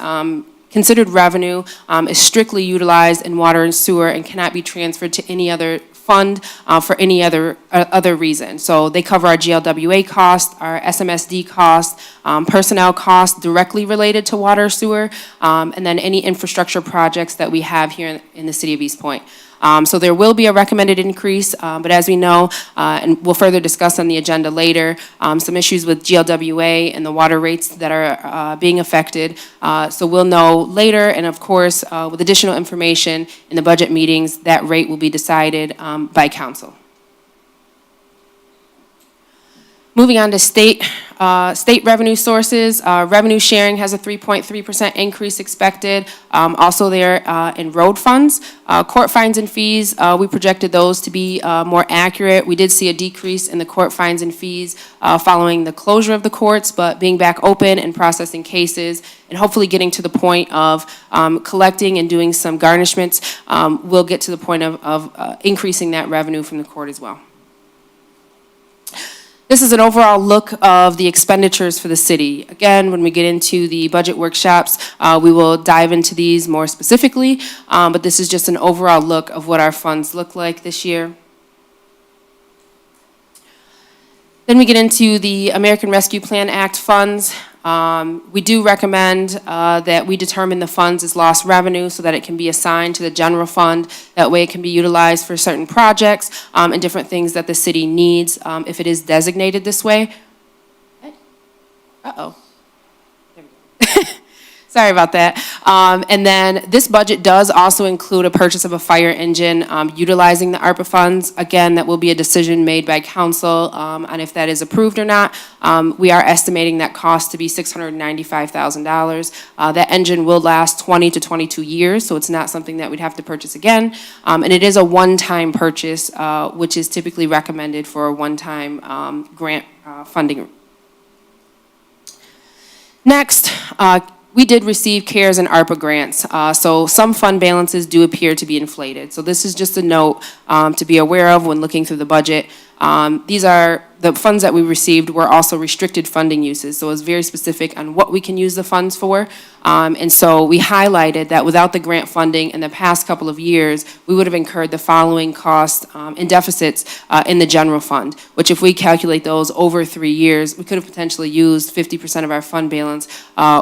considered revenue is strictly utilized in water and sewer and cannot be transferred to any other fund for any other reason. So they cover our GLWA costs, our SMSD costs, personnel costs directly related to water, sewer, and then any infrastructure projects that we have here in the city of Eastpointe. So there will be a recommended increase, but as we know, and we'll further discuss on the agenda later, some issues with GLWA and the water rates that are being affected. So we'll know later, and of course, with additional information in the budget meetings, that rate will be decided by council. Moving on to state revenue sources, revenue sharing has a 3.3% increase expected. Also there in road funds, court fines and fees, we projected those to be more accurate. We did see a decrease in the court fines and fees following the closure of the courts, but being back open and processing cases and hopefully getting to the point of collecting and doing some garnishments, we'll get to the point of increasing that revenue from the court as well. This is an overall look of the expenditures for the city. Again, when we get into the budget workshops, we will dive into these more specifically, but this is just an overall look of what our funds look like this year. Then we get into the American Rescue Plan Act funds. We do recommend that we determine the funds as lost revenue so that it can be assigned to the general fund. That way it can be utilized for certain projects and different things that the city needs if it is designated this way. Uh-oh. There we go. Sorry about that. And then this budget does also include a purchase of a fire engine utilizing the ARPA funds. Again, that will be a decision made by council on if that is approved or not. We are estimating that cost to be $695,000. That engine will last 20 to 22 years, so it's not something that we'd have to purchase again. And it is a one-time purchase, which is typically recommended for a one-time grant funding. Next, we did receive CARES and ARPA grants, so some fund balances do appear to be inflated. So this is just a note to be aware of when looking through the budget. These are, the funds that we received were also restricted funding uses, so it was very specific on what we can use the funds for. And so we highlighted that without the grant funding in the past couple of years, we would have incurred the following costs and deficits in the general fund, which if we calculate those over 3 years, we could have potentially used 50% of our fund balance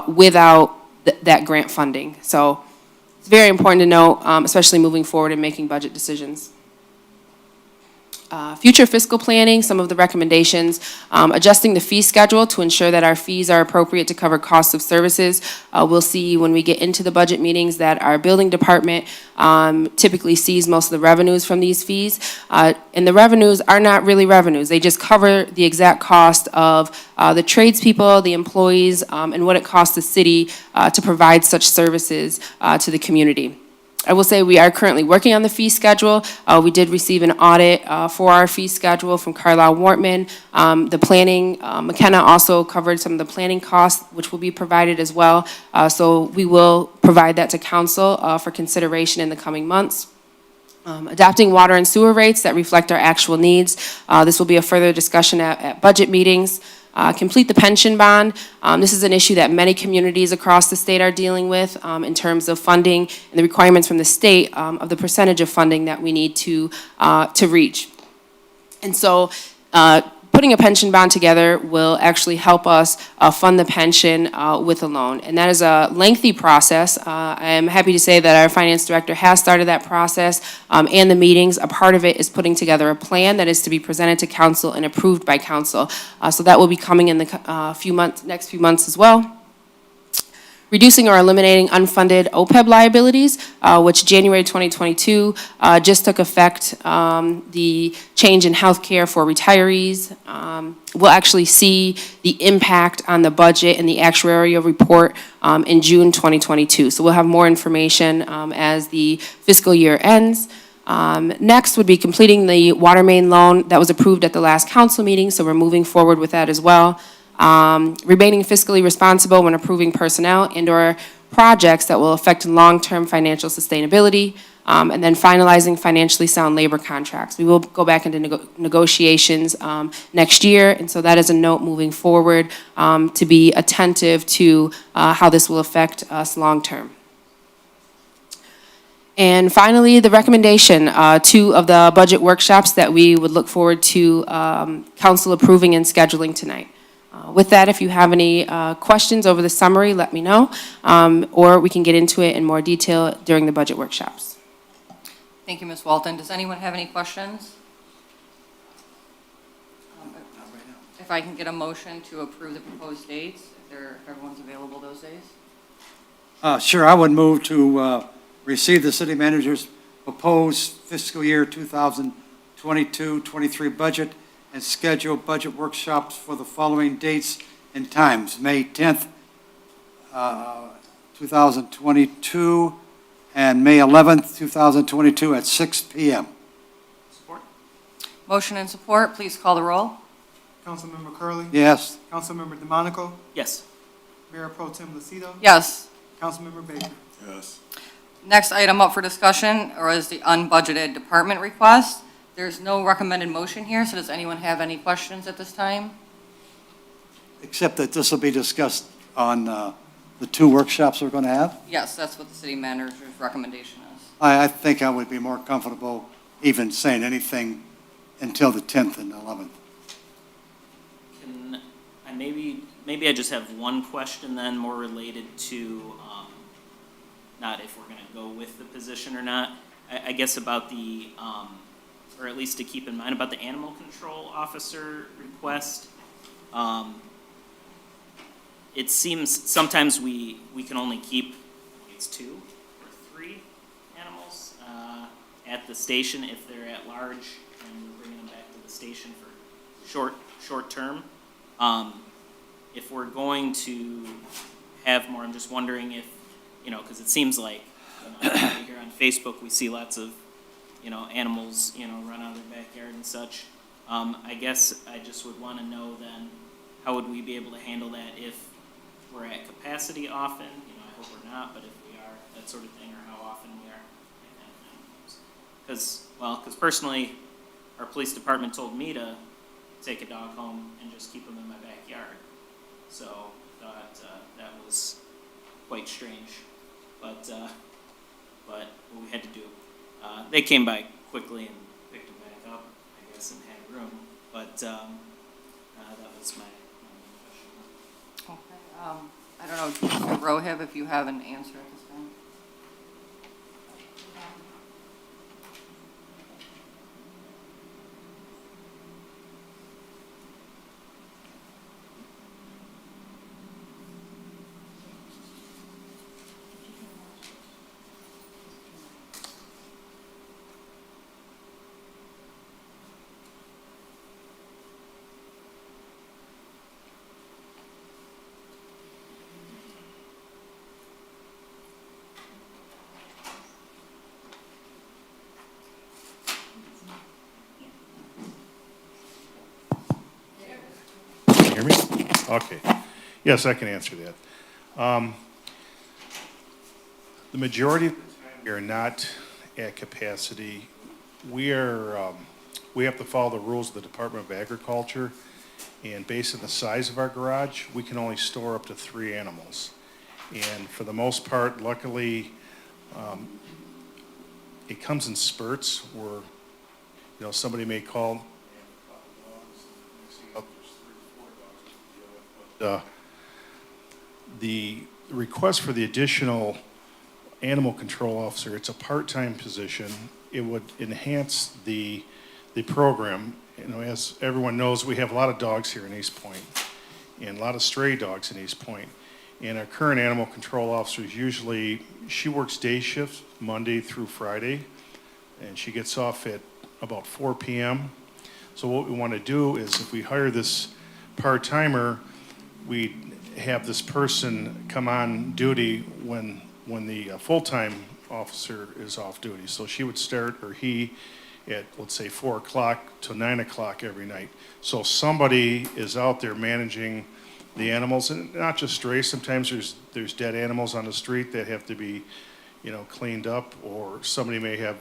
without that grant funding. So it's very important to note, especially moving forward and making budget decisions. Future fiscal planning, some of the recommendations, adjusting the fee schedule to ensure that our fees are appropriate to cover costs of services. We'll see when we get into the budget meetings that our building department typically sees most of the revenues from these fees. And the revenues are not really revenues. They just cover the exact cost of the tradespeople, the employees, and what it costs the city to provide such services to the community. I will say we are currently working on the fee schedule. We did receive an audit for our fee schedule from Carlisle Wortman. The planning, McKenna also covered some of the planning costs, which will be provided as well. So we will provide that to council for consideration in the coming months. Adopting water and sewer rates that reflect our actual needs. This will be a further discussion at budget meetings. Complete the pension bond. This is an issue that many communities across the state are dealing with in terms of funding and the requirements from the state of the percentage of funding that we need to reach. And so putting a pension bond together will actually help us fund the pension with a loan. And that is a lengthy process. I am happy to say that our finance director has started that process and the meetings. A part of it is putting together a plan that is to be presented to council and approved by council. So that will be coming in the next few months as well. Reducing or eliminating unfunded OPEB liabilities, which January 2022 just took effect. The change in health care for retirees. We'll actually see the impact on the budget and the actuarial report in June 2022. So we'll have more information as the fiscal year ends. Next would be completing the water main loan that was approved at the last council meeting, so we're moving forward with that as well. Remaining fiscally responsible when approving personnel and/or projects that will affect long-term financial sustainability, and then finalizing financially sound labor contracts. We will go back into negotiations next year, and so that is a note moving forward to be attentive to how this will affect us long-term. And finally, the recommendation, 2 of the budget workshops that we would look forward to council approving and scheduling tonight. With that, if you have any questions over the summary, let me know, or we can get into it in more detail during the budget workshops. Thank you, Ms. Walton. Does anyone have any questions? If I can get a motion to approve the proposed dates, if everyone's available those days? Sure, I would move to receive the city manager's proposed fiscal year 2022-23 budget and schedule budget workshops for the following dates and times. May 10th, 2022, and May 11th, 2022 at 6 p.m. Support? Motion and support, please call the roll. Councilmember Curley. Yes. Councilmember DeMonico. Yes. Mayor Pro Tem Lucido. Yes. Councilmember Baker. Yes. Next item up for discussion is the unbudgeted department request. There's no recommended motion here, so does anyone have any questions at this time? Except that this will be discussed on the 2 workshops we're going to have. Yes, that's what the city manager's recommendation is. I think I would be more comfortable even saying anything until the 10th and 11th. Can I maybe I just have one question then, more related to not if we're going to go with the position or not. I guess about the or at least to keep in mind about the animal control officer request. It seems sometimes we can only keep, it's 2 or 3 animals at the station if they're at large, and we're bringing them back to the station for short term. If we're going to have more, I'm just wondering if, because it seems like here on Facebook we see lots of animals, run out of their backyard and such. I guess I just would want to know then, how would we be able to handle that if we're at capacity often? I hope we're not, but if we are, that sort of thing, or how often we are. Because personally, our police department told me to take a dog home and just keep him in my backyard. So thought that was quite strange, but what we had to do. They came by quickly and picked him back up, I guess, and had room. But that was my question. Okay, I don't know, Mr. Rohib, if you have an answer at this time. Hear me? Okay. Yes, I can answer that. The majority of the time, we are not at capacity. We have to follow the rules of the Department of Agriculture, and based on the size of our garage, we can only store up to 3 animals. And for the most part, luckily, it comes in spurts where, somebody may call. The request for the additional animal control officer, it's a part-time position. It would enhance the program. As everyone knows, we have a lot of dogs here in Eastpointe and a lot of stray dogs in Eastpointe. And our current animal control officer is she works day shifts Monday through Friday, and she gets off at about 4 p.m. So what we want to do is, if we hire this part-timer, we have this person come on duty when the full-time officer is off duty. So she would start, or he, at, let's say, 4 o'clock to 9 o'clock every night. So somebody is out there managing the animals, and not just stray. Sometimes there's dead animals on the street that have to be, cleaned up, or somebody may have,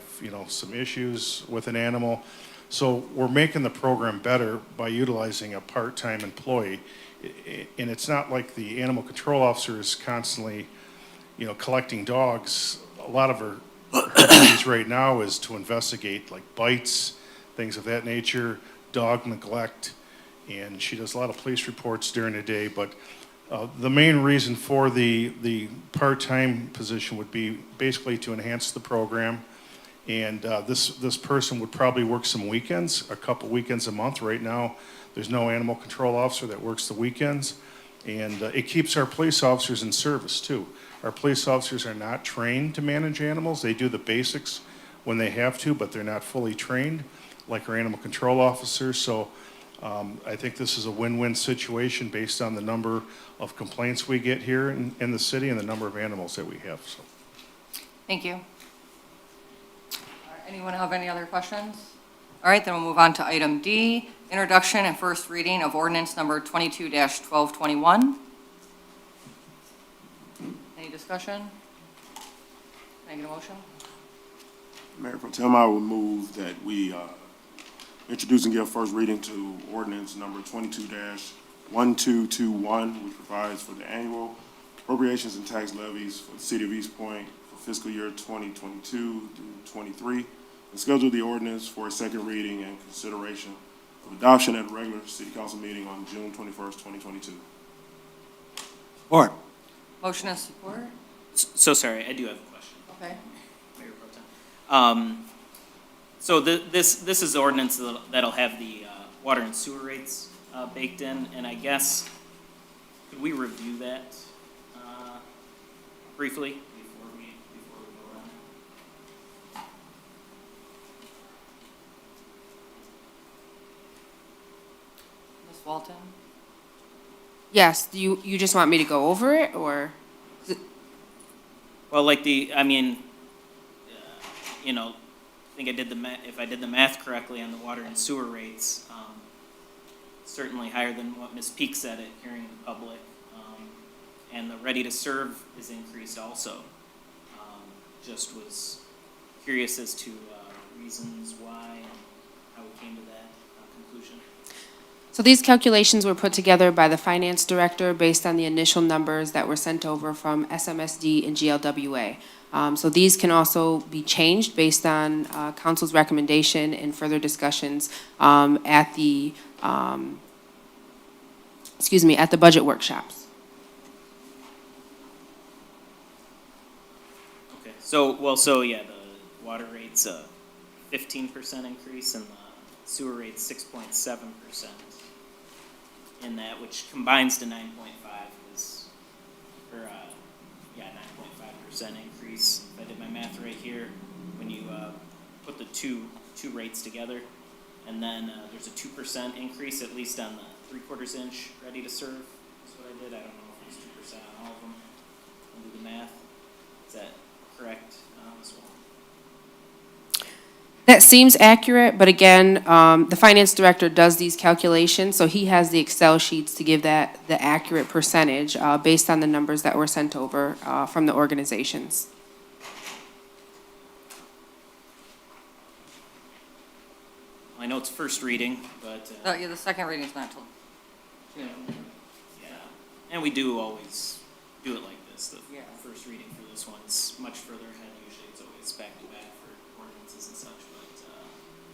some issues with an animal. So we're making the program better by utilizing a part-time employee. And it's not like the animal control officer is constantly, collecting dogs. A lot of her duties right now is to investigate like bites, things of that nature, dog neglect, and she does a lot of police reports during the day. But the main reason for the part-time position would be basically to enhance the program. And this person would probably work some weekends, a couple weekends a month. Right now, there's no animal control officer that works the weekends. And it keeps our police officers in service, too. Our police officers are not trained to manage animals. They do the basics when they have to, but they're not fully trained like our animal control officers. So I think this is a win-win situation based on the number of complaints we get here in the city and the number of animals that we have. So. Thank you. All right, anyone have any other questions? All right, then we'll move on to item D, introduction and first reading of ordinance number 22-1221. Any discussion? Can I get a motion? Mayor Pro Tem, I would move that we introduce and give first reading to ordinance number 22-1221, which provides for the annual appropriations and tax levies for the city of Eastpointe for fiscal year 2022 through 23, and schedule the ordinance for a second reading and consideration of adoption at a regular city council meeting on June 21st, 2022. Support. Motion and support. So sorry, I do have a question. Okay. Mayor Pro Tem. So this is the ordinance that'll have the water and sewer rates baked in, and I guess, could we review that briefly before we vote on it? Ms. Walton? Yes, you just want me to go over it, or? Well, like I think I did if I did the math correctly on the water and sewer rates, certainly higher than what Ms. Peak said at hearing the public. And the ready to serve is increased also. Just was curious as to reasons why. how we came to that conclusion? So these calculations were put together by the finance director based on the initial numbers that were sent over from SMSD and GLWA. So these can also be changed based on council's recommendation and further discussions at the, at the budget workshops. Okay, so yeah, the water rate's a 15% increase and the sewer rate's 6.7% in that, which combines to 9.5 yeah, 9.5% increase. If I did my math right here, when you put the two rates together, and then there's a 2% increase, at least on the 3/4 inch ready to serve, is what I did. I don't know if it's 2% on all of them. I'll do the math. Is that correct as well? That seems accurate, but again, the finance director does these calculations, so he has the Excel sheets to give that the accurate percentage based on the numbers that were sent over from the organizations. I know it's first reading, but Yeah, the second reading's not till June. yeah, and we do always do it like this. The Yeah. first reading for this one's much further ahead. Usually, it's always back to back for ordinances and such. But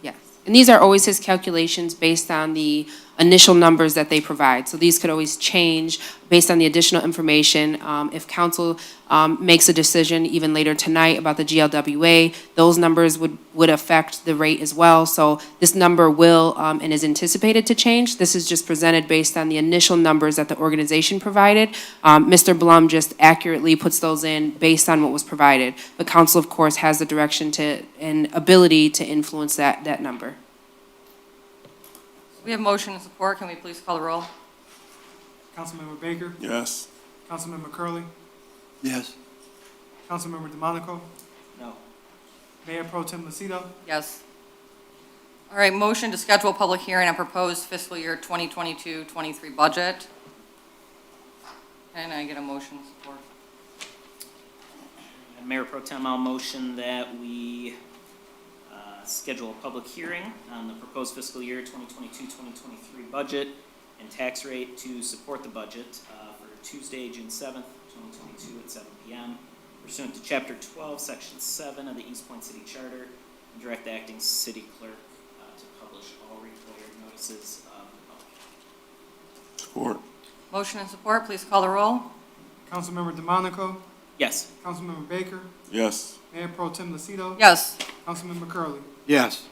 Yes, and these are always his calculations based on the initial numbers that they provide. So these could always change based on the additional information. If council makes a decision even later tonight about the GLWA, those numbers would affect the rate as well. So this number will and is anticipated to change. This is just presented based on the initial numbers that the organization provided. Mr. Blum just accurately puts those in based on what was provided. But council, of course, has the direction to and ability to influence that number. We have motion and support. Can we please call the roll? Councilmember Baker, Yes. Councilmember Curley, Yes. Councilmember DeMonico, no. Mayor Pro Tem Lucido, Yes. All right, motion to schedule a public hearing on proposed fiscal year 2022-23 budget. Can I get a motion and support? And Mayor Pro Tem, I'll motion that we schedule a public hearing on the proposed fiscal year 2022-2023 budget and tax rate to support the budget for Tuesday, June 7th, 2022 at 7 p.m. pursuant to Chapter 12, Section 7 of the Eastpointe City Charter, and direct the acting city clerk to publish all required notices of the public. Support. Motion and support, please call the roll. Councilmember DeMonico, Yes. Councilmember Baker, Yes. Mayor Pro Tem Lucido, Yes. Councilmember Curley. Yes.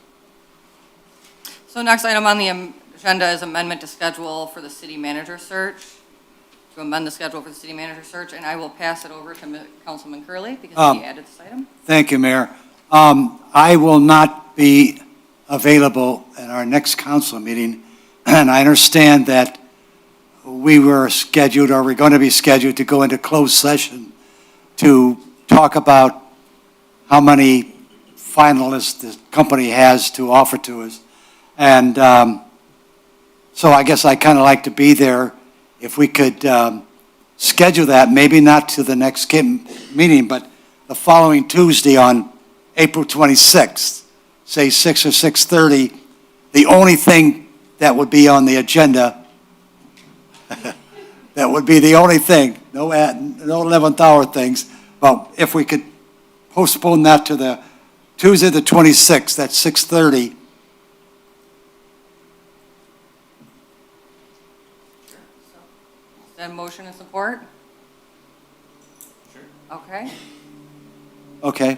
So next item on the agenda is amendment to schedule for the city manager search. To amend the schedule for the city manager search, and I will pass it over to Councilman Curley because he added this item. Thank you, Mayor. I will not be available at our next council meeting, and I understand that we were scheduled, or we're going to be scheduled to go into closed session to talk about how many finalists the company has to offer to us. And so I guess I kind of like to be there. If we could schedule that, maybe not to the next meeting, but the following Tuesday on April 26th, say 6 or 6:30, the only thing that would be on the agenda, that would be the only thing, no 11th hour things, but if we could postpone that to the Tuesday the 26th at 6:30. Then motion and support? Sure. Okay. Okay,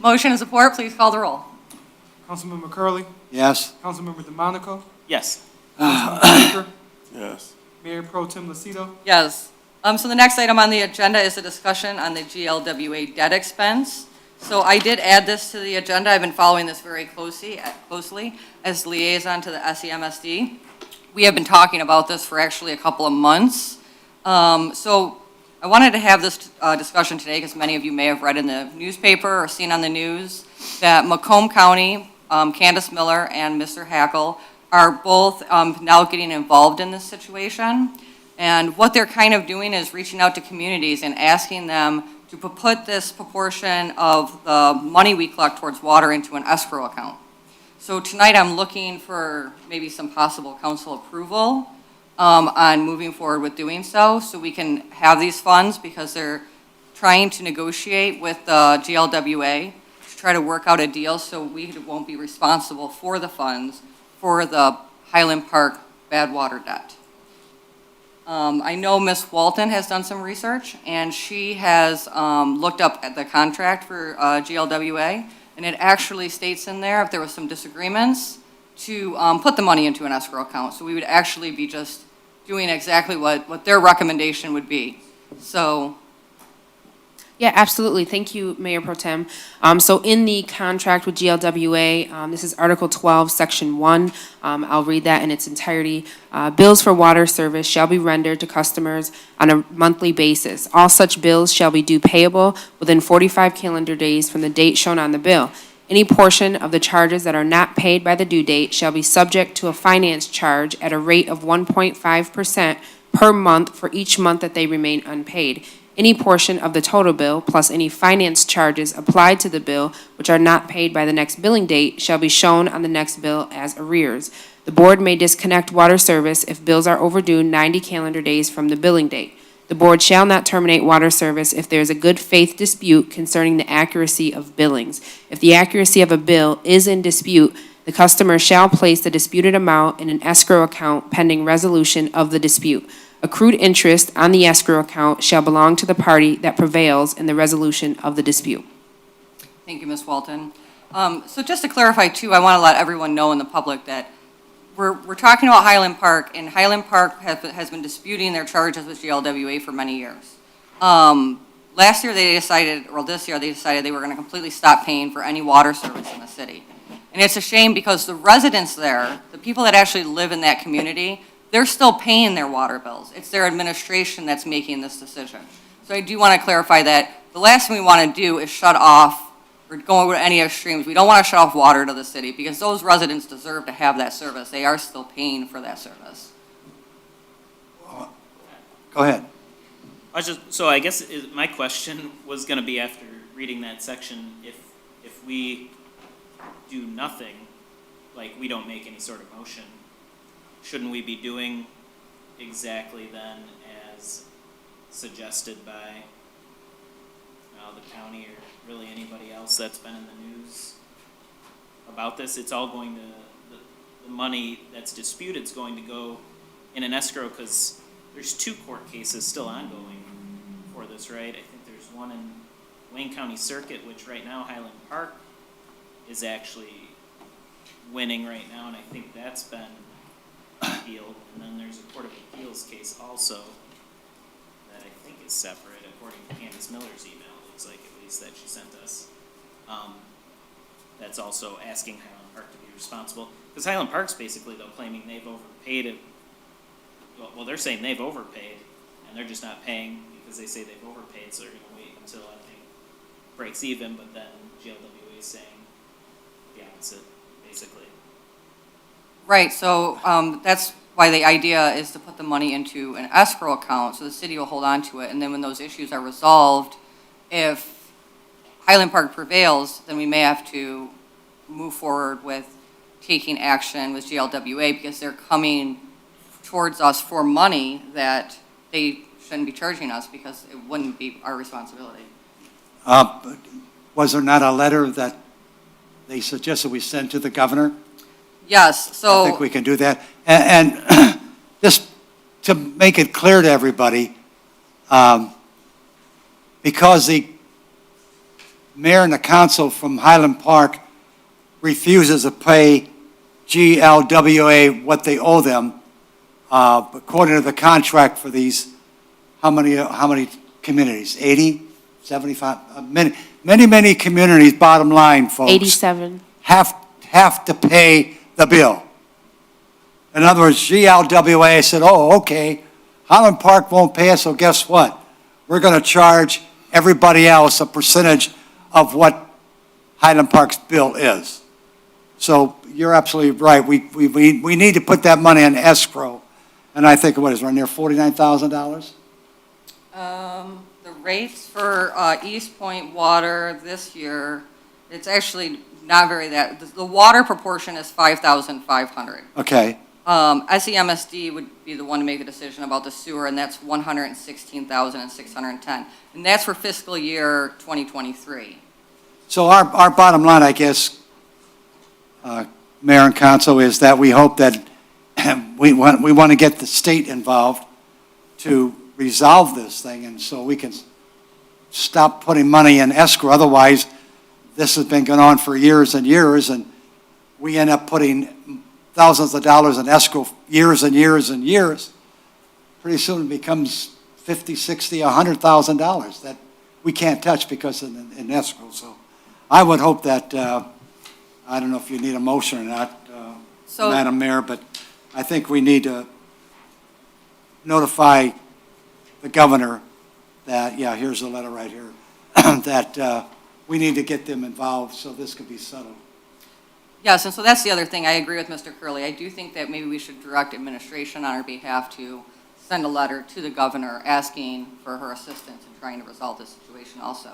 Motion and support, please call the roll. Councilmember Curley, yes? Councilmember DeMonico, Yes. Councilmember Baker, Yes. Mayor Pro Tem Lucido, Yes. So the next item on the agenda is a discussion on the GLWA debt expense. So I did add this to the agenda. I've been following this very closely as liaison to the SEMSD. We have been talking about this for actually a couple of months. So I wanted to have this discussion today because many of you may have read in the newspaper or seen on the news that Macomb County, Candace Miller and Mr. Hackle are both now getting involved in this situation. And what they're kind of doing is reaching out to communities and asking them to put this proportion of the money we collect towards water into an escrow account. So tonight, I'm looking for maybe some possible council approval on moving forward with doing so we can have these funds, because they're trying to negotiate with the GLWA to try to work out a deal so we won't be responsible for the funds for the Highland Park bad water debt. I know Ms. Walton has done some research, and she has looked up at the contract for GLWA, and it actually states in there, if there was some disagreements, to put the money into an escrow account. So we would actually be just doing exactly what their recommendation would be. So, Yeah, absolutely. Thank you, Mayor Pro Tem. So in the contract with GLWA, this is Article 12, Section 1. I'll read that in its entirety. Bills for water service shall be rendered to customers on a monthly basis. All such bills shall be due payable within 45 calendar days from the date shown on the bill. Any portion of the charges that are not paid by the due date shall be subject to a finance charge at a rate of 1.5% per month for each month that they remain unpaid. Any portion of the total bill, plus any finance charges applied to the bill which are not paid by the next billing date, shall be shown on the next bill as arrears. The board may disconnect water service if bills are overdue 90 calendar days from the billing date. The board shall not terminate water service if there is a good faith dispute concerning the accuracy of billings. If the accuracy of a bill is in dispute, the customer shall place the disputed amount in an escrow account pending resolution of the dispute. Accrued interest on the escrow account shall belong to the party that prevails in the resolution of the dispute. thank you, Ms. Walton. So just to clarify too, I want to let everyone know in the public that we're talking about Highland Park, and Highland Park has been disputing their charges with GLWA for many years. Last year they decided, or this year they decided they were going to completely stop paying for any water service in the city. And it's a shame because the residents there, the people that actually live in that community, they're still paying their water bills. It's their administration that's making this decision. So I do want to clarify that the last thing we want to do is shut off or go over to any extremes. We don't want to shut off water to the city because those residents deserve to have that service. They are still paying for that service. Go ahead. So I guess my question was going to be, after reading that section, if we do nothing, like we don't make any sort of motion, shouldn't we be doing exactly then as suggested by the county or really anybody else that's been in the news about this? It's all going to, the money that's disputed is going to go in an escrow, because there's 2 court cases still ongoing for this, right? I think there's one in Wayne County Circuit, which right now Highland Park is actually winning right now, and I think that's been appealed. And then there's a Court of Appeals case also that I think is separate, according to Candace Miller's email, it looks like, at least, that she sent us. That's also asking Highland Park to be responsible. Because Highland Park's basically, though, claiming they've overpaid it. Well, they're saying they've overpaid, and they're just not paying because they say they've overpaid, so they're going to wait until, I think, breaks even, but then GLWA is saying the opposite, basically. Right, so that's why the idea is to put the money into an escrow account, so the city will hold on to it, and then when those issues are resolved, if Highland Park prevails, then we may have to move forward with taking action with GLWA, because they're coming towards us for money that they shouldn't be charging us, because it wouldn't be our responsibility. Was there not a letter that they suggested we send to the governor? Yes, so. I think we can do that. And just to make it clear to everybody, because the mayor and the council from Highland Park refuses to pay GLWA what they owe them, according to the contract for these, how many communities? 80, 75, many communities, bottom line, folks. 87. Have to pay the bill. In other words, GLWA said, oh, okay, Highland Park won't pay us, so guess what? We're going to charge everybody else a percentage of what Highland Park's bill is. So you're absolutely right. We need to put that money in escrow. And I think, what is right near $49,000? The rates for Eastpointe water this year It's actually not very the water proportion is 5,500. Okay, SEMSD would be the one to make a decision about the sewer, and that's 116,610. And that's for fiscal year 2023. so our bottom line, I guess, Mayor and Council, is that we hope that we want to get the state involved to resolve this thing, and so we can stop putting money in escrow. Otherwise, this has been going on for years and years, and we end up putting thousands of dollars in escrow years and years and years. Pretty soon it becomes $50,000, $60,000, $100,000 that we can't touch because in escrow. So I would hope that, I don't know if you need a motion or not, Madam Mayor, but I think we need to notify the governor that, yeah, here's the letter right here, that we need to get them involved so this could be settled. Yes, and so that's the other thing. I agree with Mr. Curley. I do think that maybe we should direct administration on our behalf to send a letter to the governor asking for her assistance in trying to resolve this situation also.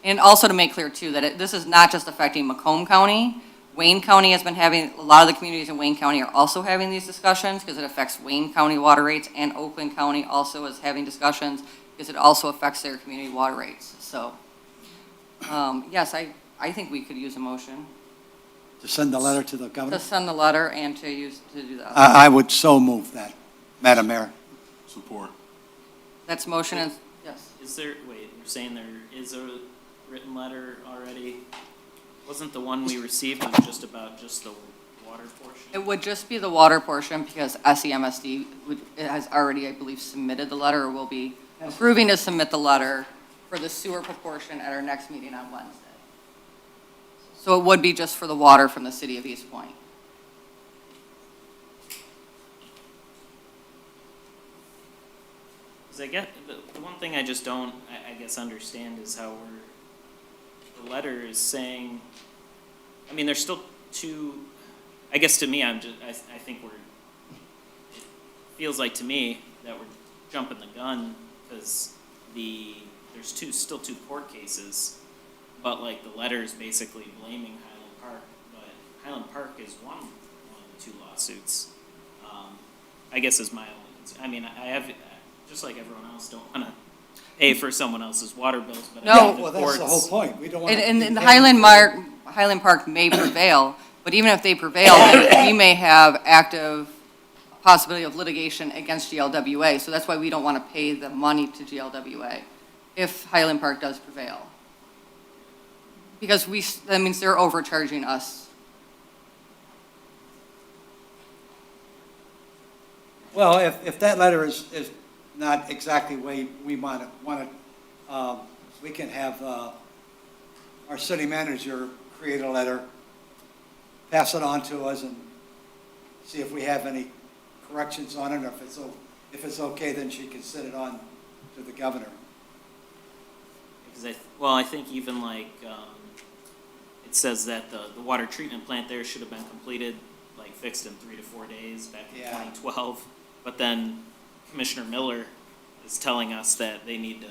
And also to make clear, too, that this is not just affecting Macomb County. Wayne County has been having, a lot of the communities in Wayne County are also having these discussions because it affects Wayne County water rates, and Oakland County also is having discussions because it also affects their community water rates. So, yes, I think we could use a motion. To send the letter to the governor? To send the letter and to do that. I would so move that, Madam Mayor. Support. That's motion and, yes. Is there, wait, you're saying there is a written letter already? Wasn't the one we received just about just the water portion? It would just be the water portion because SEMSD has already, I believe, submitted the letter or will be approving to submit the letter for the sewer proportion at our next meeting on Wednesday. So it would be just for the water from the city of Eastpointe. Because I get, the one thing I just don't, I guess, understand is how the letter is saying, I mean, there's still two, I guess to me, I think it feels like to me that we're jumping the gun because there's still two court cases, but like the letter is basically blaming Highland Park, but Highland Park is one of the two lawsuits. I guess is my only concern. I mean, I have, just like everyone else, don't want to pay for someone else's water bills, but No. Well, that's the whole point. We don't want to. And the Highland Park may prevail, but even if they prevail, then we may have active possibility of litigation against GLWA. So that's why we don't want to pay the money to GLWA if Highland Park does prevail. Because that means they're overcharging us. Well, if that letter is not exactly the way we want it, we can have our city manager create a letter, pass it on to us, and see if we have any corrections on it, or if it's okay, then she can send it on to the governor. Because I think even like, it says that the water treatment plant there should have been completed, like fixed in 3 to 4 days back in 2012. But then Commissioner Miller is telling us that they need to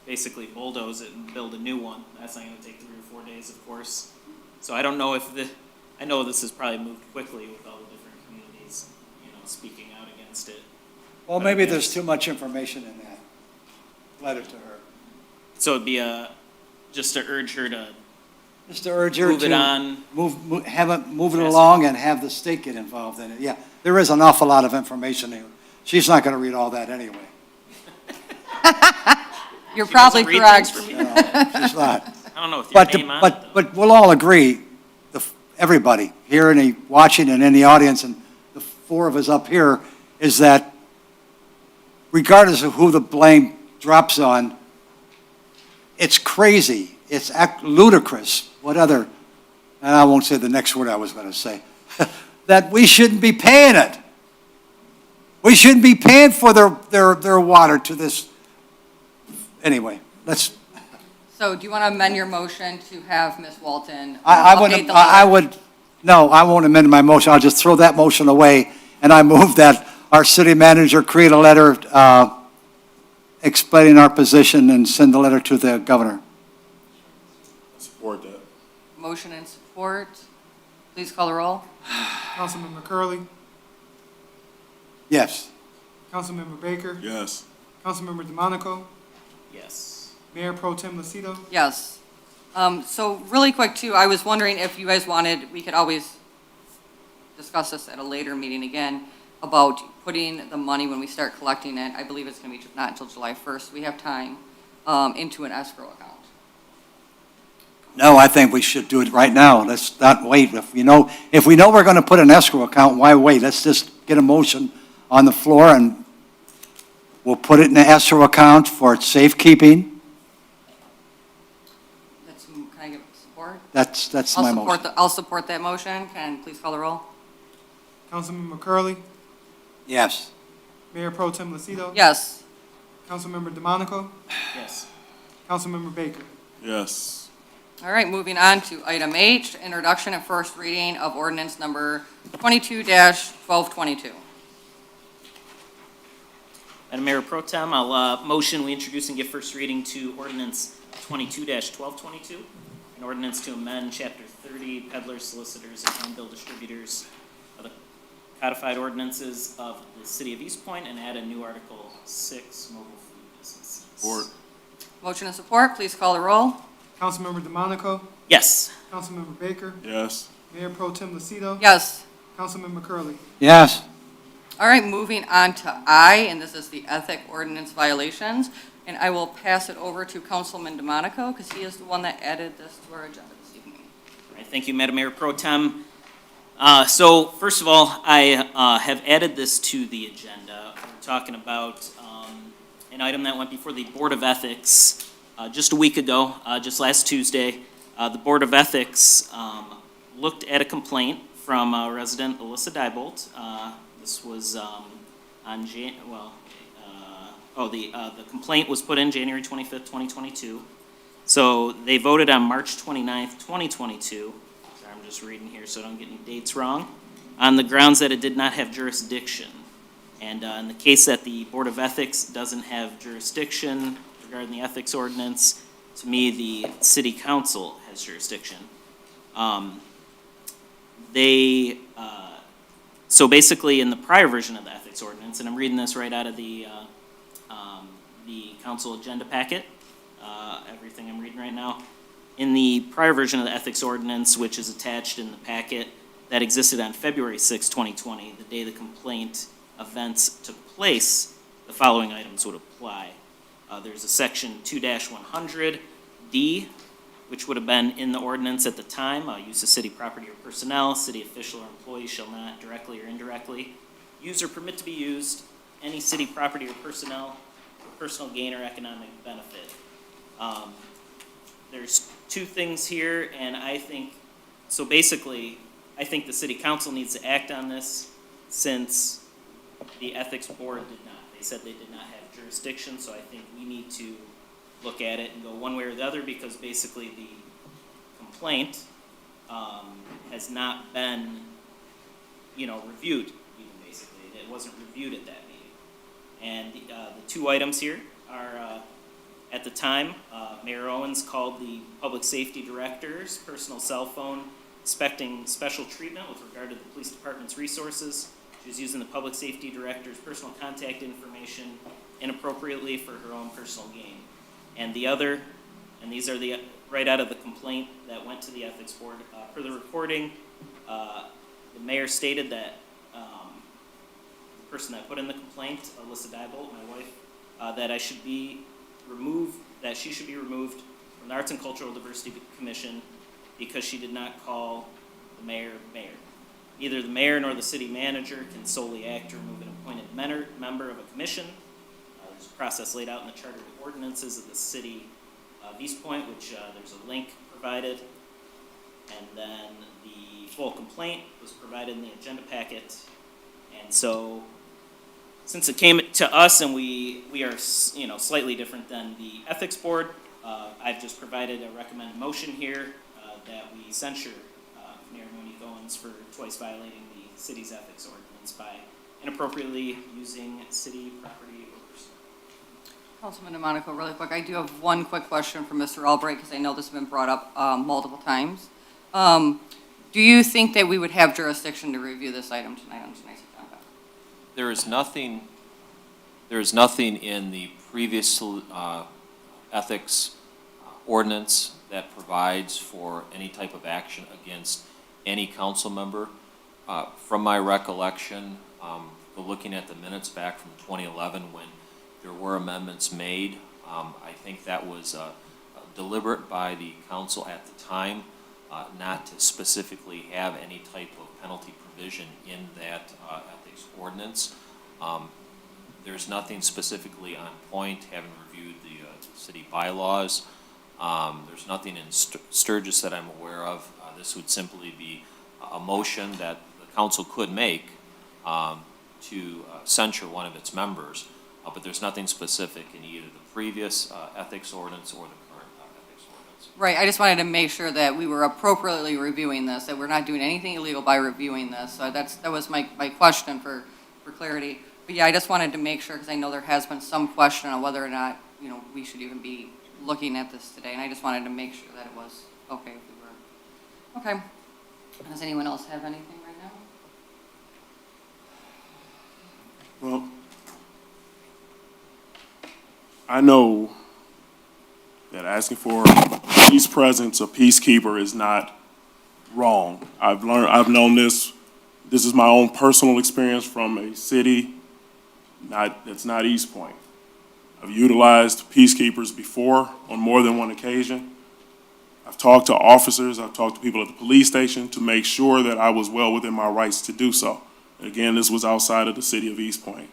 basically bulldoze it and build a new one. That's not gonna take 3 or 4 days, of course. So I don't know if I know this has probably moved quickly with all the different communities, speaking out against it. Well, maybe there's too much information in that letter to her. So it'd be just to urge her to Just to urge her move it to on. move it along and have the state get involved in it. Yeah, there is an awful lot of information there. She's not going to read all that anyway. You're probably correct. She's not. I don't know if your name on it, though. But we'll all agree, everybody here and watching and in the audience, and the four of us up here, is that regardless of who the blame drops on, it's crazy. It's ludicrous. What other, and I won't say the next word I was going to say, that we shouldn't be paying it. We shouldn't be paying for their water to this. Anyway, let's. So do you want to amend your motion to have Ms. Walton I update the letter? No, I won't amend my motion. I'll just throw that motion away, and I move that our city manager create a letter explaining our position and send the letter to the governor. Support that. motion and support. Please call the roll. Councilmember Curley, Yes. Councilmember Baker, Yes. Councilmember DeMonico, Yes. Mayor Pro Tem Lucido. Yes. So really quick too, I was wondering if you guys wanted, we could always discuss this at a later meeting again, about putting the money when we start collecting it, I believe it's gonna be not until July 1st, we have time, into an escrow account. No, I think we should do it right now. Let's not wait. If we know we're going to put an escrow account, why wait? Let's just get a motion on the floor and we'll put it in the escrow account for safekeeping. Can I give support? That's my motion. I'll support that motion. Can please call the roll? Councilmember Curley, Yes. Mayor Pro Tem Lucido. Yes. Councilmember DeMonico, Yes. Councilmember Baker. Yes. All right, moving on to item H, introduction and first reading of ordinance number 22-1222. Madam Mayor Pro Tem, I'll motion we introduce and give first reading to ordinance 22-1222, an ordinance to amend Chapter 30, peddlers, solicitors, and handbill distributors of the codified ordinances of the City of Eastpointe and add a new Article 6, mobile food businesses. Support. Motion and support, please call the roll. Councilmember DeMonico, Yes. Councilmember Baker, Yes. Mayor Pro Tem Lucido. Yes. Councilmember Curley. Yes. All right, moving on to I, and this is the ethic ordinance violations. And I will pass it over to Councilman DeMonico, because he is the one that added this to our agenda this evening. All right, thank you, Madam Mayor Pro Tem. So first of all, I have added this to the agenda. We're talking about an item that went before the Board of Ethics just a week ago, just last Tuesday. The Board of Ethics looked at a complaint from resident Alyssa Diebold. This was on the complaint was put in January 25th, 2022. So they voted on March 29th, 2022. Sorry, I'm just reading here so I don't get any dates wrong. On the grounds that it did not have jurisdiction. And in the case that the Board of Ethics doesn't have jurisdiction regarding the ethics ordinance, to me, the City Council has jurisdiction. So basically, in the prior version of the ethics ordinance, and I'm reading this right out of the council agenda packet, everything I'm reading right now. In the prior version of the ethics ordinance, which is attached in the packet, that existed on February 6, 2020, the day the complaint events took place, the following items would apply. There's a section 2-100D, which would have been in the ordinance at the time. Use of city property or personnel, city official or employee shall not directly or indirectly use or permit to be used any city property or personnel for personal gain or economic benefit. There's two things here, and I think the city council needs to act on this since the ethics board did not. They said they did not have jurisdiction, so I think we need to look at it and go one way or the other, because basically the complaint has not been, reviewed, even basically. It wasn't reviewed at that meeting. And the two items here are, at the time, Mayor Owens called the public safety director's personal cell phone expecting special treatment with regard to the police department's resources. She was using the public safety director's personal contact information inappropriately for her own personal gain. And the other, and these are right out of the complaint that went to the ethics board. Per the recording, the mayor stated that the person that put in the complaint, Alyssa Diebold, my wife, that she should be removed from the Arts and Cultural Diversity Commission because she did not call the mayor mayor. Neither the mayor nor the city manager can solely act to remove an appointed member of a commission. There's a process laid out in the charter of ordinances of the city of Eastpointe, which there's a link provided. And then the full complaint was provided in the agenda packet. And so, since it came to us and we are slightly different than the ethics board, I've just provided a recommended motion here that we censure Mayor Monique Owens for twice violating the city's ethics ordinance by inappropriately using city property or personal. Councilman DeMonico, really quick, I do have one quick question for Mr. Albright, because I know this has been brought up multiple times. Do you think that we would have jurisdiction to review this item tonight on tonight's agenda? There is nothing in the previous ethics ordinance that provides for any type of action against any council member. From my recollection, looking at the minutes back from 2011 when there were amendments made, I think that was deliberate by the council at the time, not to specifically have any type of penalty provision in that ethics ordinance. There's nothing specifically on point, having reviewed the city bylaws. There's nothing in Sturgis that I'm aware of. This would simply be a motion that the council could make to censure one of its members, but there's nothing specific in either the previous ethics ordinance or the current ethics ordinance. Right, I just wanted to make sure that we were appropriately reviewing this, that we're not doing anything illegal by reviewing this. So that was my question for clarity. But yeah, I just wanted to make sure, because I know there has been some question on whether or not, we should even be looking at this today. And I just wanted to make sure that it was okay if we were. Okay. Does anyone else have anything right now? Well, I know that asking for police presence, a peacekeeper, is not wrong. I've known this. This is my own personal experience from a city that's not Eastpointe. I've utilized peacekeepers before on more than one occasion. I've talked to officers, I've talked to people at the police station to make sure that I was well within my rights to do so. Again, this was outside of the city of Eastpointe.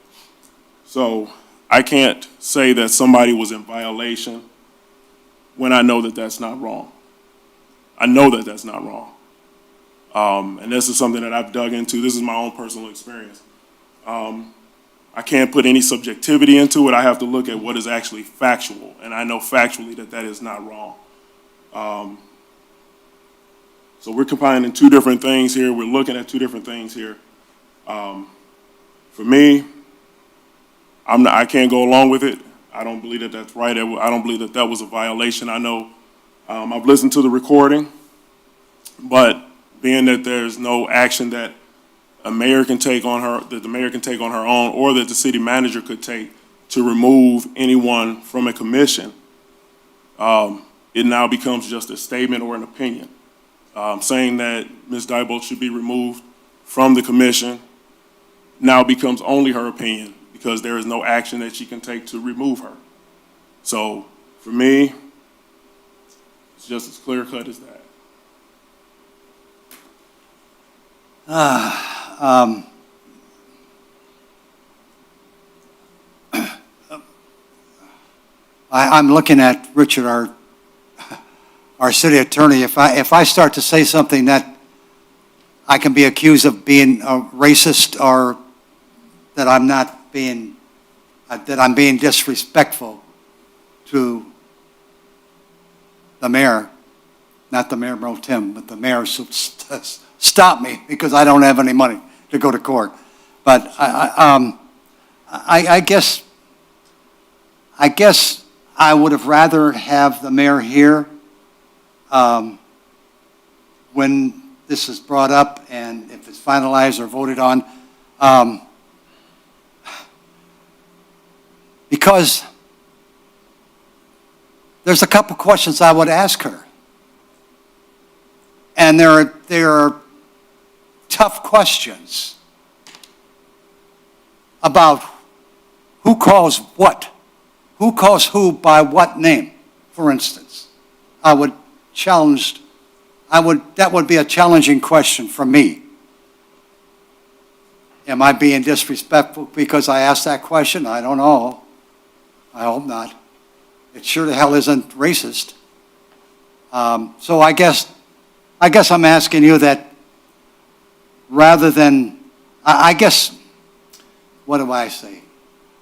So I can't say that somebody was in violation when I know that that's not wrong. I know that that's not wrong. And this is something that I've dug into. This is my own personal experience. I can't put any subjectivity into it. I have to look at what is actually factual. And I know factually that that is not wrong. So we're combining two different things here. We're looking at two different things here. For me, I can't go along with it. I don't believe that that's right. I don't believe that that was a violation. I know I've listened to the recording, but being that there's no action that a mayor can take on her, that the mayor can take on her own, or that the city manager could take to remove anyone from a commission, it now becomes just a statement or an opinion. Saying that Ms. Diebold should be removed from the commission now becomes only her opinion because there is no action that she can take to remove her. So for me, it's just as clear cut as that. I'm looking at Richard, our city attorney. If I start to say something that I can be accused of being a racist or that I'm not being, that I'm being disrespectful to the mayor, not the mayor pro tem, but the mayor, stop me because I don't have any money to go to court. But I guess I would have rather have the mayor here when this is brought up and if it's finalized or voted on, because there's a couple questions I would ask her. And there are tough questions about who calls what, who calls who by what name, for instance. That would be a challenging question for me. Am I being disrespectful because I asked that question? I don't know. I hope not. It sure the hell isn't racist. So I guess I'm asking you that rather than, I guess, what do I say?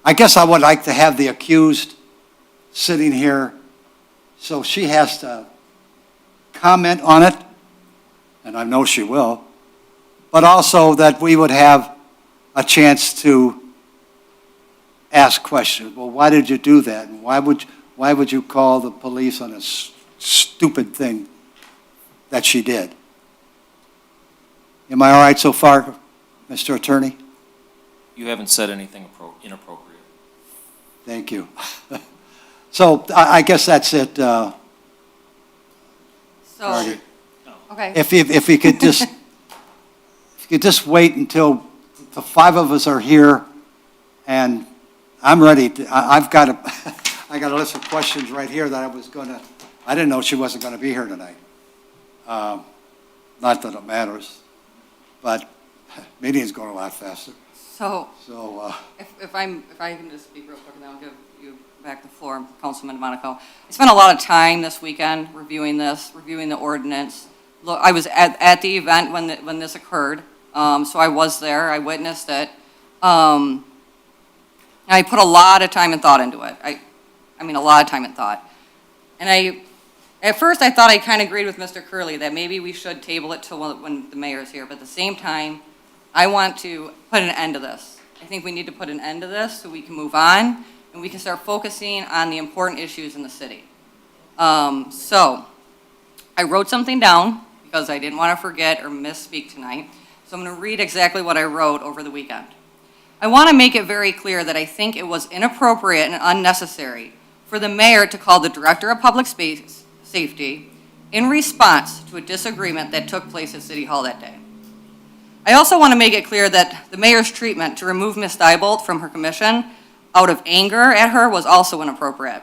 I guess I would like to have the accused sitting here so she has to comment on it, and I know she will, but also that we would have a chance to ask questions. Well, why did you do that? And why would you call the police on a stupid thing that she did? Am I all right so far, Mr. Attorney? You haven't said anything inappropriate. Thank you. So I guess that's it. So, Marty. okay. If you could just wait until the five of us are here, and I'm ready to, I've got I got a list of questions right here that I didn't know she wasn't gonna be here tonight. Not that it matters, but meeting's going a lot faster. So, So, if I can just speak real quick, and then I'll give you back the floor, Councilman Monaco. I spent a lot of time this weekend reviewing the ordinance. Look, I was at the event when this occurred, so I was there, I witnessed it. I put a lot of time and thought into it. I mean, a lot of time and thought. And at first, I thought I kind of agreed with Mr. Curley that maybe we should table it till when the mayor's here, but at the same time, I want to put an end to this. I think we need to put an end to this so we can move on and we can start focusing on the important issues in the city. So I wrote something down because I didn't want to forget or misspeak tonight. So I'm going to read exactly what I wrote over the weekend. I want to make it very clear that I think it was inappropriate and unnecessary for the mayor to call the Director of Public Safety in response to a disagreement that took place at City Hall that day. I also want to make it clear that the mayor's treatment to remove Ms. Diebold from her commission out of anger at her was also inappropriate.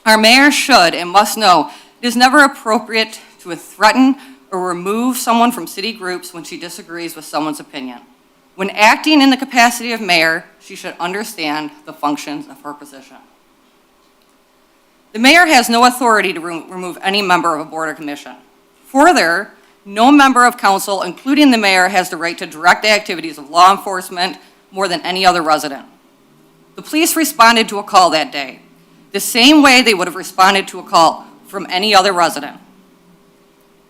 Our mayor should and must know it is never appropriate to threaten or remove someone from city groups when she disagrees with someone's opinion. When acting in the capacity of mayor, she should understand the functions of her position. The mayor has no authority to remove any member of a board or commission. Further, no member of council, including the mayor, has the right to direct the activities of law enforcement more than any other resident. The police responded to a call that day, the same way they would have responded to a call from any other resident.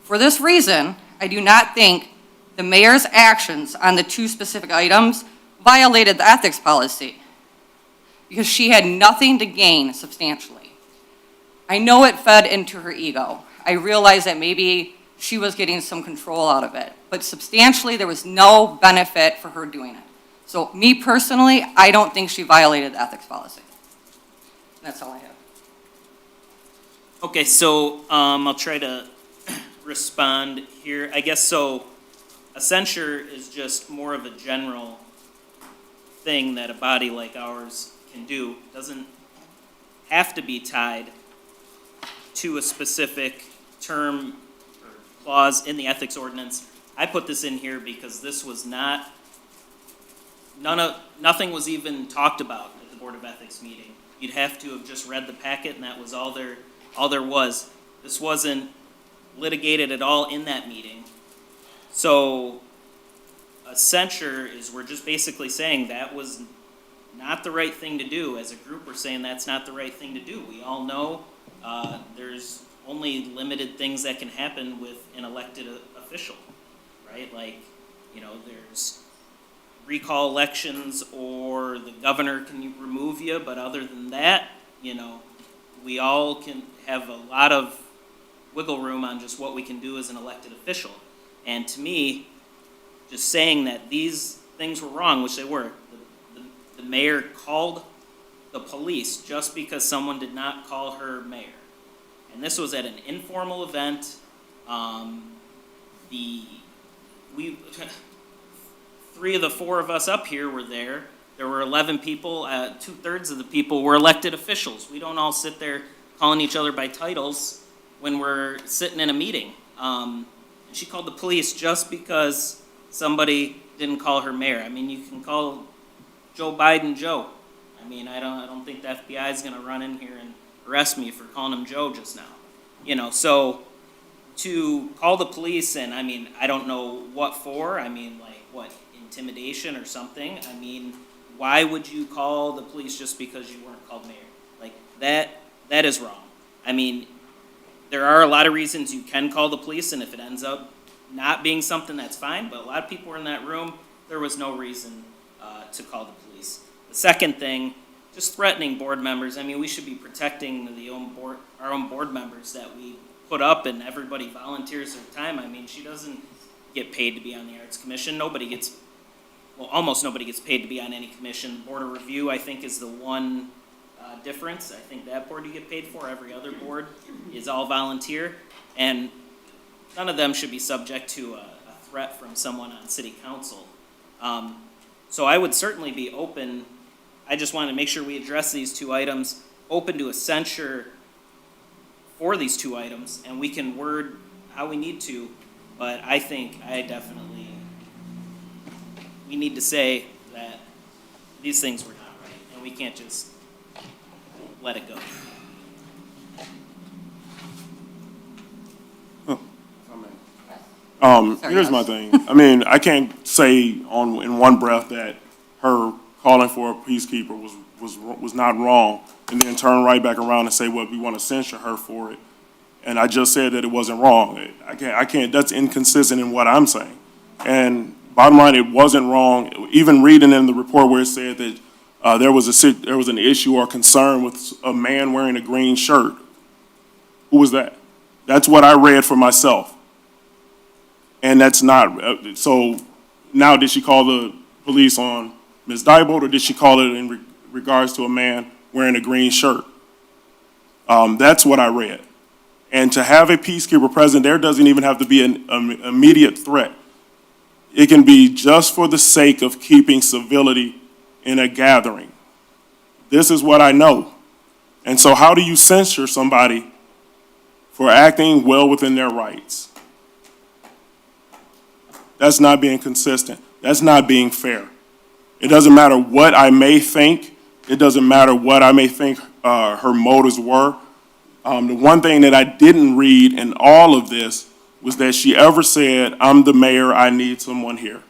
For this reason, I do not think the mayor's actions on the two specific items violated the ethics policy because she had nothing to gain substantially. I know it fed into her ego. I realize that maybe she was getting some control out of it, but substantially there was no benefit for her doing it. So me personally, I don't think she violated the ethics policy. That's all I have. Okay, so I'll try to respond here. I guess so. A censure is just more of a general thing that a body like ours can do. It doesn't have to be tied to a specific term or clause in the ethics ordinance. I put this in here because this was nothing was even talked about at the Board of Ethics meeting. You'd have to have just read the packet and that was all there was. This wasn't litigated at all in that meeting. So a censure is, we're just basically saying that was not the right thing to do. As a group, we're saying that's not the right thing to do. We all know there's only limited things that can happen with an elected official, right? Like, there's recall elections or the governor can remove you, but other than that, we all can have a lot of wiggle room on just what we can do as an elected official. And to me, just saying that these things were wrong, which they were, the mayor called the police just because someone did not call her mayor. And this was at an informal event. Three of the four of us up here were there. There were 11 people. 2/3 of the people were elected officials. We don't all sit there calling each other by titles when we're sitting in a meeting. And she called the police just because somebody didn't call her mayor. I mean, you can call Joe Biden Joe. I mean, I don't think the FBI is going to run in here and arrest me for calling him Joe just now. So to call the police and, I mean, I don't know what for. I mean, like, what, intimidation or something? I mean, why would you call the police just because you weren't called mayor? Like, that is wrong. I mean, there are a lot of reasons you can call the police, and if it ends up not being something, that's fine, but a lot of people were in that room. There was no reason to call the police. The second thing, just threatening board members. I mean, we should be protecting our own board members that we put up and everybody volunteers their time. I mean, she doesn't get paid to be on the Arts Commission. Nobody gets, well, almost nobody gets paid to be on any commission. Board of Review, I think, is the one difference. I think that board you get paid for. Every other board is all volunteer, and none of them should be subject to a threat from someone on city council. So I would certainly be open, I just want to make sure we address these two items, open to a censure for these two items, and we can word how we need to, but I think we need to say that these things were not right, and we can't just let it go. Here's my thing. I mean, I can't say in one breath that her calling for a peacekeeper was not wrong, and then turn right back around and say, well, we want to censure her for it. And I just said that it wasn't wrong. I can't, that's inconsistent in what I'm saying. And bottom line, it wasn't wrong. Even reading in the report where it said that there was an issue or concern with a man wearing a green shirt. Who was that? That's what I read for myself. And that's not, so now did she call the police on Ms. Diebold, or did she call it in regards to a man wearing a green shirt? That's what I read. And to have a peacekeeper present, there doesn't even have to be an immediate threat. It can be just for the sake of keeping civility in a gathering. This is what I know. And so how do you censure somebody for acting well within their rights? That's not being consistent. That's not being fair. It doesn't matter what I may think. It doesn't matter what I may think her motives were. The one thing that I didn't read in all of this was that she ever said, I'm the mayor, I need someone here.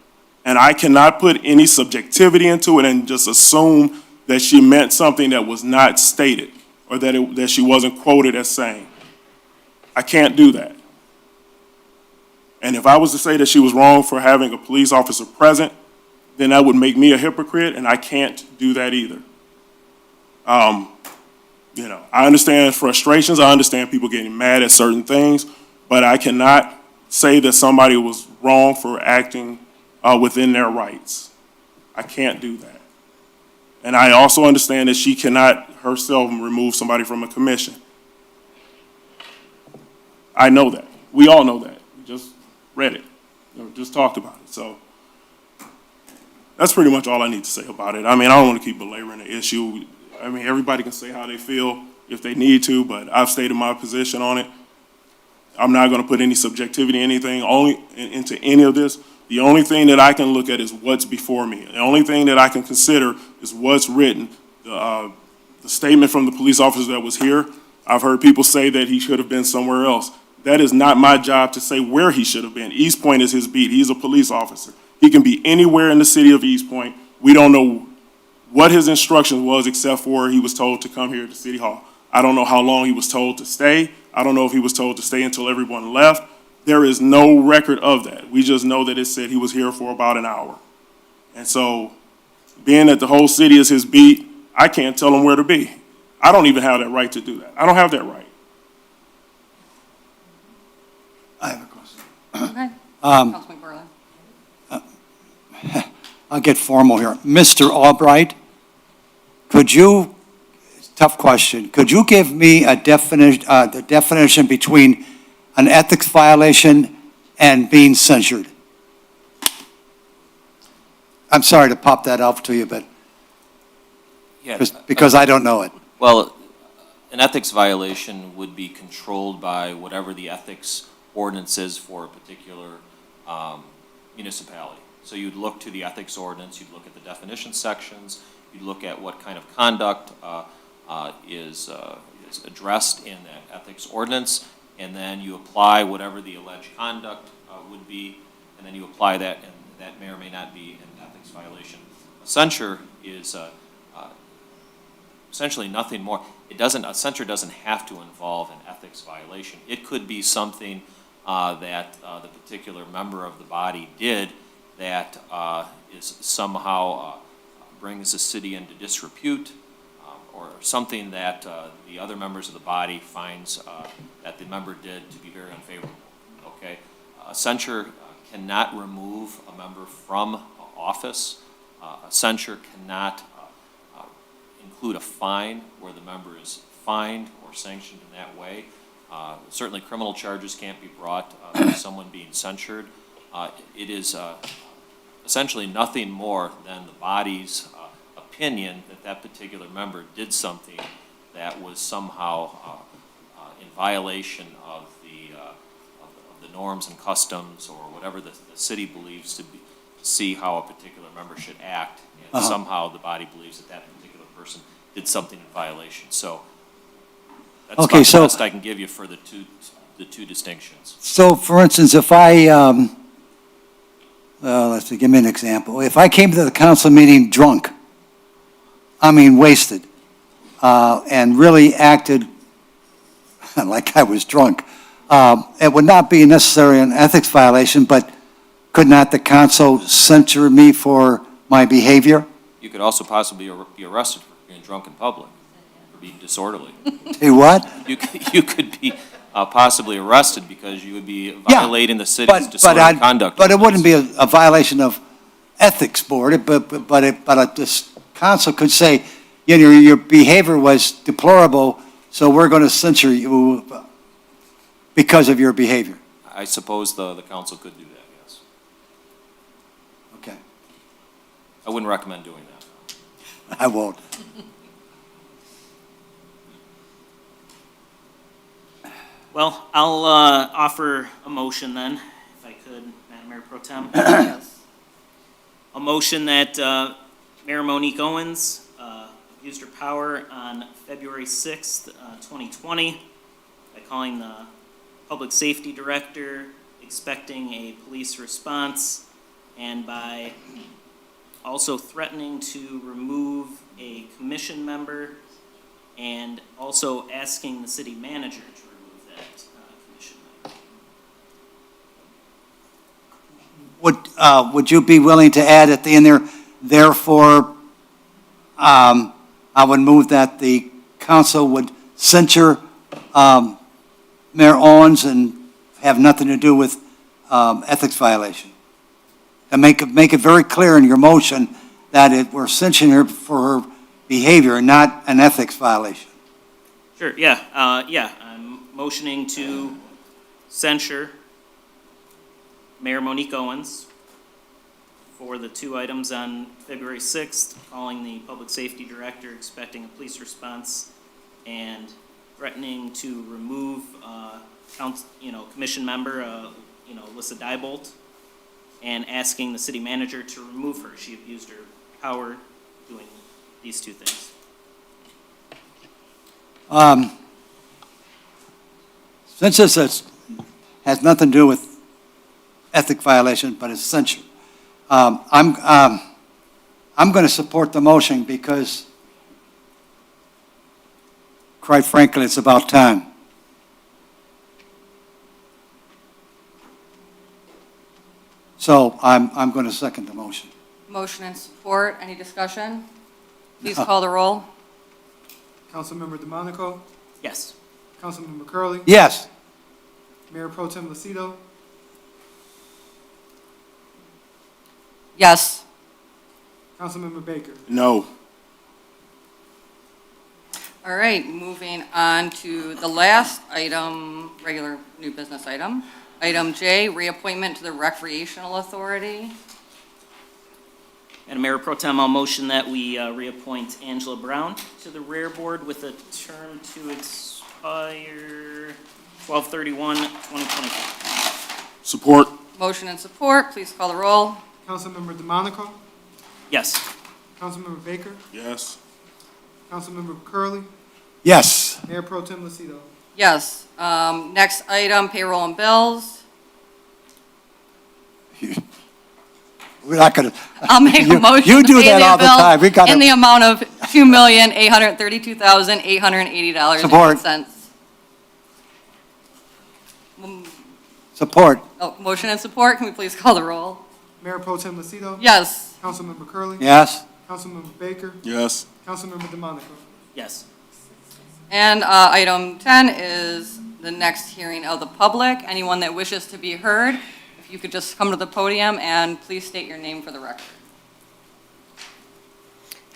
And I cannot put any subjectivity into it and just assume that she meant something that was not stated, or that she wasn't quoted as saying. I can't do that. And if I was to say that she was wrong for having a police officer present, then that would make me a hypocrite, and I can't do that either. I understand frustrations. I understand people getting mad at certain things, but I cannot say that somebody was wrong for acting within their rights. I can't do that. And I also understand that she cannot herself remove somebody from a commission. I know that. We all know that. We just read it, just talked about it. So that's pretty much all I need to say about it. I mean, I don't want to keep belaboring the issue. I mean, everybody can say how they feel if they need to, but I've stated my position on it. I'm not going to put any subjectivity, anything into any of this. The only thing that I can look at is what's before me. The only thing that I can consider is what's written. The statement from the police officer that was here, I've heard people say that he should have been somewhere else. That is not my job to say where he should have been. Eastpointe is his beat. He's a police officer. He can be anywhere in the city of Eastpointe. We don't know what his instructions was except for he was told to come here to City Hall. I don't know how long he was told to stay. I don't know if he was told to stay until everyone left. There is no record of that. We just know that it said he was here for about an hour. And so, being that the whole city is his beat, I can't tell him where to be. I don't even have that right to do that. I don't have that right. I have a question. Okay. Councilman Berlin. I'll get formal here. Mr. Albright, could you, tough question, could you give me a the definition between an ethics violation and being censured? I'm sorry to pop that up to you, but because I don't know it. Well, an ethics violation would be controlled by whatever the ethics ordinance is for a particular municipality. So you'd look to the ethics ordinance, you'd look at the definition sections, you'd look at what kind of conduct is addressed in that ethics ordinance, and then you apply whatever the alleged conduct would be, and then you apply that, and that may or may not be an ethics violation. A censure is essentially nothing more. A censure doesn't have to involve an ethics violation. It could be something that the particular member of the body did that is somehow brings the city into disrepute, or something that the other members of the body finds that the member did to be very unfavorable. Okay, a censure cannot remove a member from office. A censure cannot include a fine where the member is fined or sanctioned in that way. Certainly criminal charges can't be brought for someone being censured. It is essentially nothing more than the body's opinion that that particular member did something that was somehow in violation of the norms and customs or whatever the city believes to see how a particular member should act, and somehow the body believes that that particular person did something in violation. So that's about the best I can give you for the two distinctions. So, for instance, if I, let's see, give me an example. If I came to the council meeting drunk, I mean wasted, and really acted like I was drunk, it would not be necessarily an ethics violation, but could not the council censure me for my behavior? You could also possibly be arrested for being drunk in public, for being disorderly. Hey, what? You could be possibly arrested because you would be violating the city's disorderly conduct. But it wouldn't be a violation of ethics board, but this council could say, you know, your behavior was deplorable, so we're going to censure you because of your behavior. I suppose the council could do that, yes. Okay. I wouldn't recommend doing that. I won't. Well, I'll offer a motion then, if I could, Madam Mayor Pro Tem. Yes. A motion that Mayor Monique Owens abused her power on February 6th, 2020, by calling the Public Safety Director, expecting a police response, and by also threatening to remove a commission member, and also asking the city manager to remove that commission member. Would you be willing to add at the end there, therefore, I would move that the council would censure Mayor Owens and have nothing to do with ethics violation? And make it very clear in your motion that we're censuring her for her behavior, not an ethics violation. Sure, yeah, I'm motioning to censure Mayor Monique Owens for the two items on February 6th, calling the Public Safety Director, expecting a police response, and threatening to remove, commission member, Alyssa Diebold, and asking the city manager to remove her. She abused her power doing these two things. Since this has nothing to do with ethic violation, but it's censure, I'm going to support the motion because, quite frankly, it's about time. So I'm going to second the motion. Motion and support. Any discussion? Please call the roll. Councilmember DeMonico, Yes. Councilmember Curley, Yes. Mayor Pro Tem Lucido, Yes. Councilmember Baker. No. All right, moving on to the last item, regular new business item. Item J, reappointment to the Recreational Authority. And Mayor Pro Tem, I'll motion that we reappoint Angela Brown to the Rare Board with a term to expire 12/31/2024. Support. Motion and support. Please call the roll. Councilmember DeMonico, Yes. Councilmember Baker, Yes. Councilmember Curley, Yes. Mayor Pro Tem Lucido. Yes. Next item, payroll and bills. We're not going to. I'll make a motion. You do to pay that all the bill time. We got in the to amount of $2,832,880.08. support. Oh, motion and support. Can we please call the roll? Mayor Pro Tem Lucido, Yes. Councilmember Curley, Yes. Councilmember Baker, Yes. Councilmember DeMonico. Yes. And item 10 is the next hearing of the public. Anyone that wishes to be heard, if you could just come to the podium and please state your name for the record.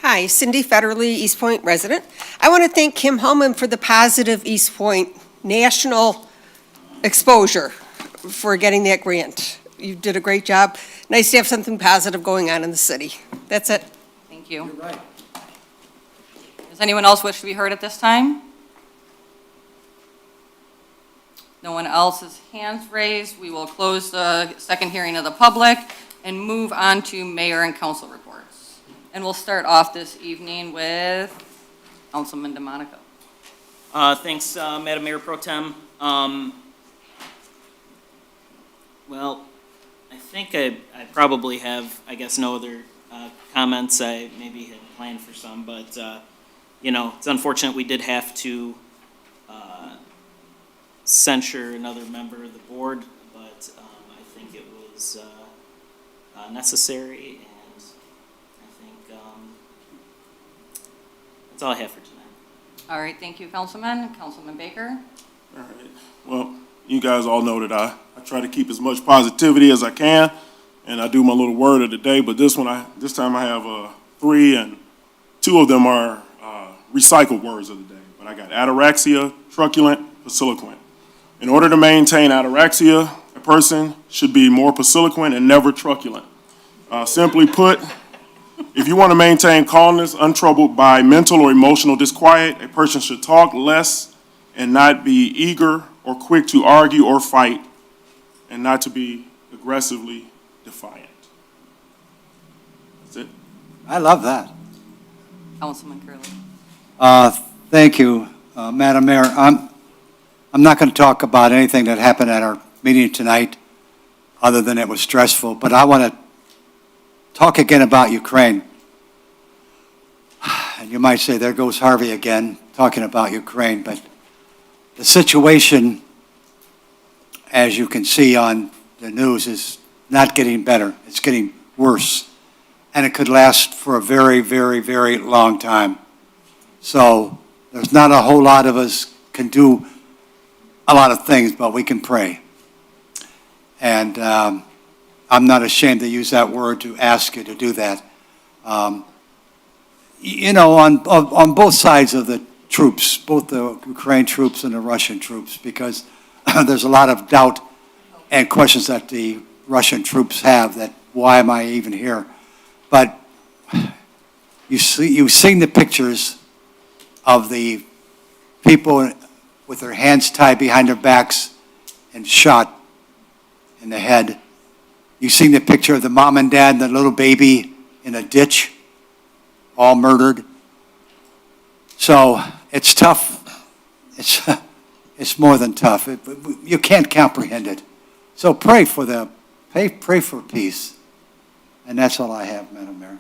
Hi, Cindy Federley, Eastpointe resident. I want to thank Kim Hellman for the positive Eastpointe national exposure for getting that grant. You did a great job. Nice to have something positive going on in the city. That's it. Thank you. You're right. Does anyone else wish to be heard at this time? No one else's hands raised. We will close the second hearing of the public and move on to mayor and council reports. And we'll start off this evening with Councilman DeMonico. Thanks, Madam Mayor Pro Tem. Well, I think I probably have, I guess, no other comments. I maybe had planned for some, but, you know, it's unfortunate we did have to censure another member of the board, but I think it was necessary, and I think that's all I have for tonight. All right, thank you, Councilman. Councilman Baker? All right. Well, you guys all know that I try to keep as much positivity as I can, and I do my little word of the day, but this time I have 3, and 2 of them are recycled words of the day. But I got ataraxia, truculent, pasiloquent. In order to maintain ataraxia, a person should be more pasiloquent and never truculent. Simply put, if you want to maintain calmness untroubled by mental or emotional disquiet, a person should talk less and not be eager or quick to argue or fight, and not to be aggressively defiant. That's it. I love that. Councilman Curley. Thank you, Madam Mayor. I'm not going to talk about anything that happened at our meeting tonight, other than it was stressful, but I want to talk again about Ukraine. And you might say, there goes Harvey again, talking about Ukraine, but the situation, as you can see on the news, is not getting better. It's getting worse. And it could last for a very, very, very long time. So there's not a whole lot of us can do a lot of things, but we can pray. And I'm not ashamed to use that word to ask you to do that. You know, on both sides of the troops, both the Ukraine troops and the Russian troops, because there's a lot of doubt and questions that the Russian troops have, that why am I even here? But you've seen the pictures of the people with their hands tied behind their backs and shot in the head. You've seen the picture of the mom and dad and the little baby in a ditch, all murdered. So it's tough. It's more than tough. You can't comprehend it. So pray for peace. And that's all I have, Madam Mayor.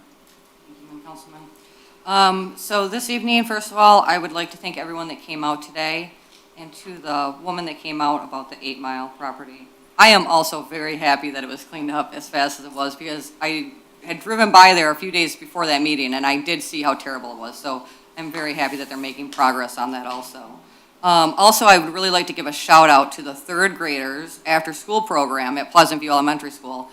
Thank you, Councilman. So this evening, first of all, I would like to thank everyone that came out today, and to the woman that came out about the 8 Mile property. I am also very happy that it was cleaned up as fast as it was, because I had driven by there a few days before that meeting, and I did see how terrible it was. So I'm very happy that they're making progress on that also. Also, I would really like to give a shout out to the 3rd graders after school program at Pleasant View Elementary School.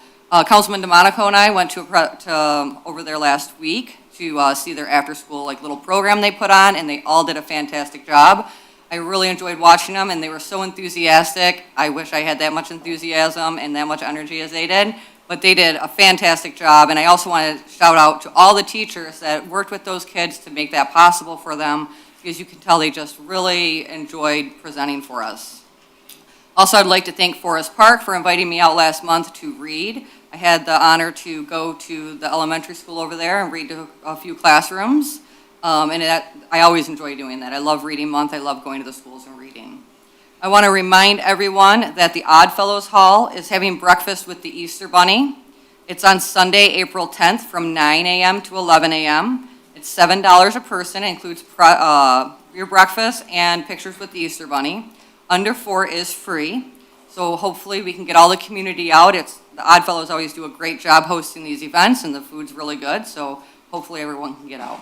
Councilman DeMonico and I went to over there last week to see their after school little program they put on, and they all did a fantastic job. I really enjoyed watching them, and they were so enthusiastic. I wish I had that much enthusiasm and that much energy as they did, but they did a fantastic job. And I also want to shout out to all the teachers that worked with those kids to make that possible for them, because you can tell they just really enjoyed presenting for us. Also, I'd like to thank Forest Park for inviting me out last month to read. I had the honor to go to the elementary school over there and read to a few classrooms. I always enjoy doing that. I love Reading Month. I love going to the schools and reading. I want to remind everyone that the Oddfellows Hall is having breakfast with the Easter Bunny. It's on Sunday, April 10th from 9 a.m. to 11 a.m. It's $7 a person. It includes your breakfast and pictures with the Easter Bunny. Under 4 is free. So hopefully we can get all the community out. The Oddfellows always do a great job hosting these events, and the food's really good. So hopefully everyone can get out.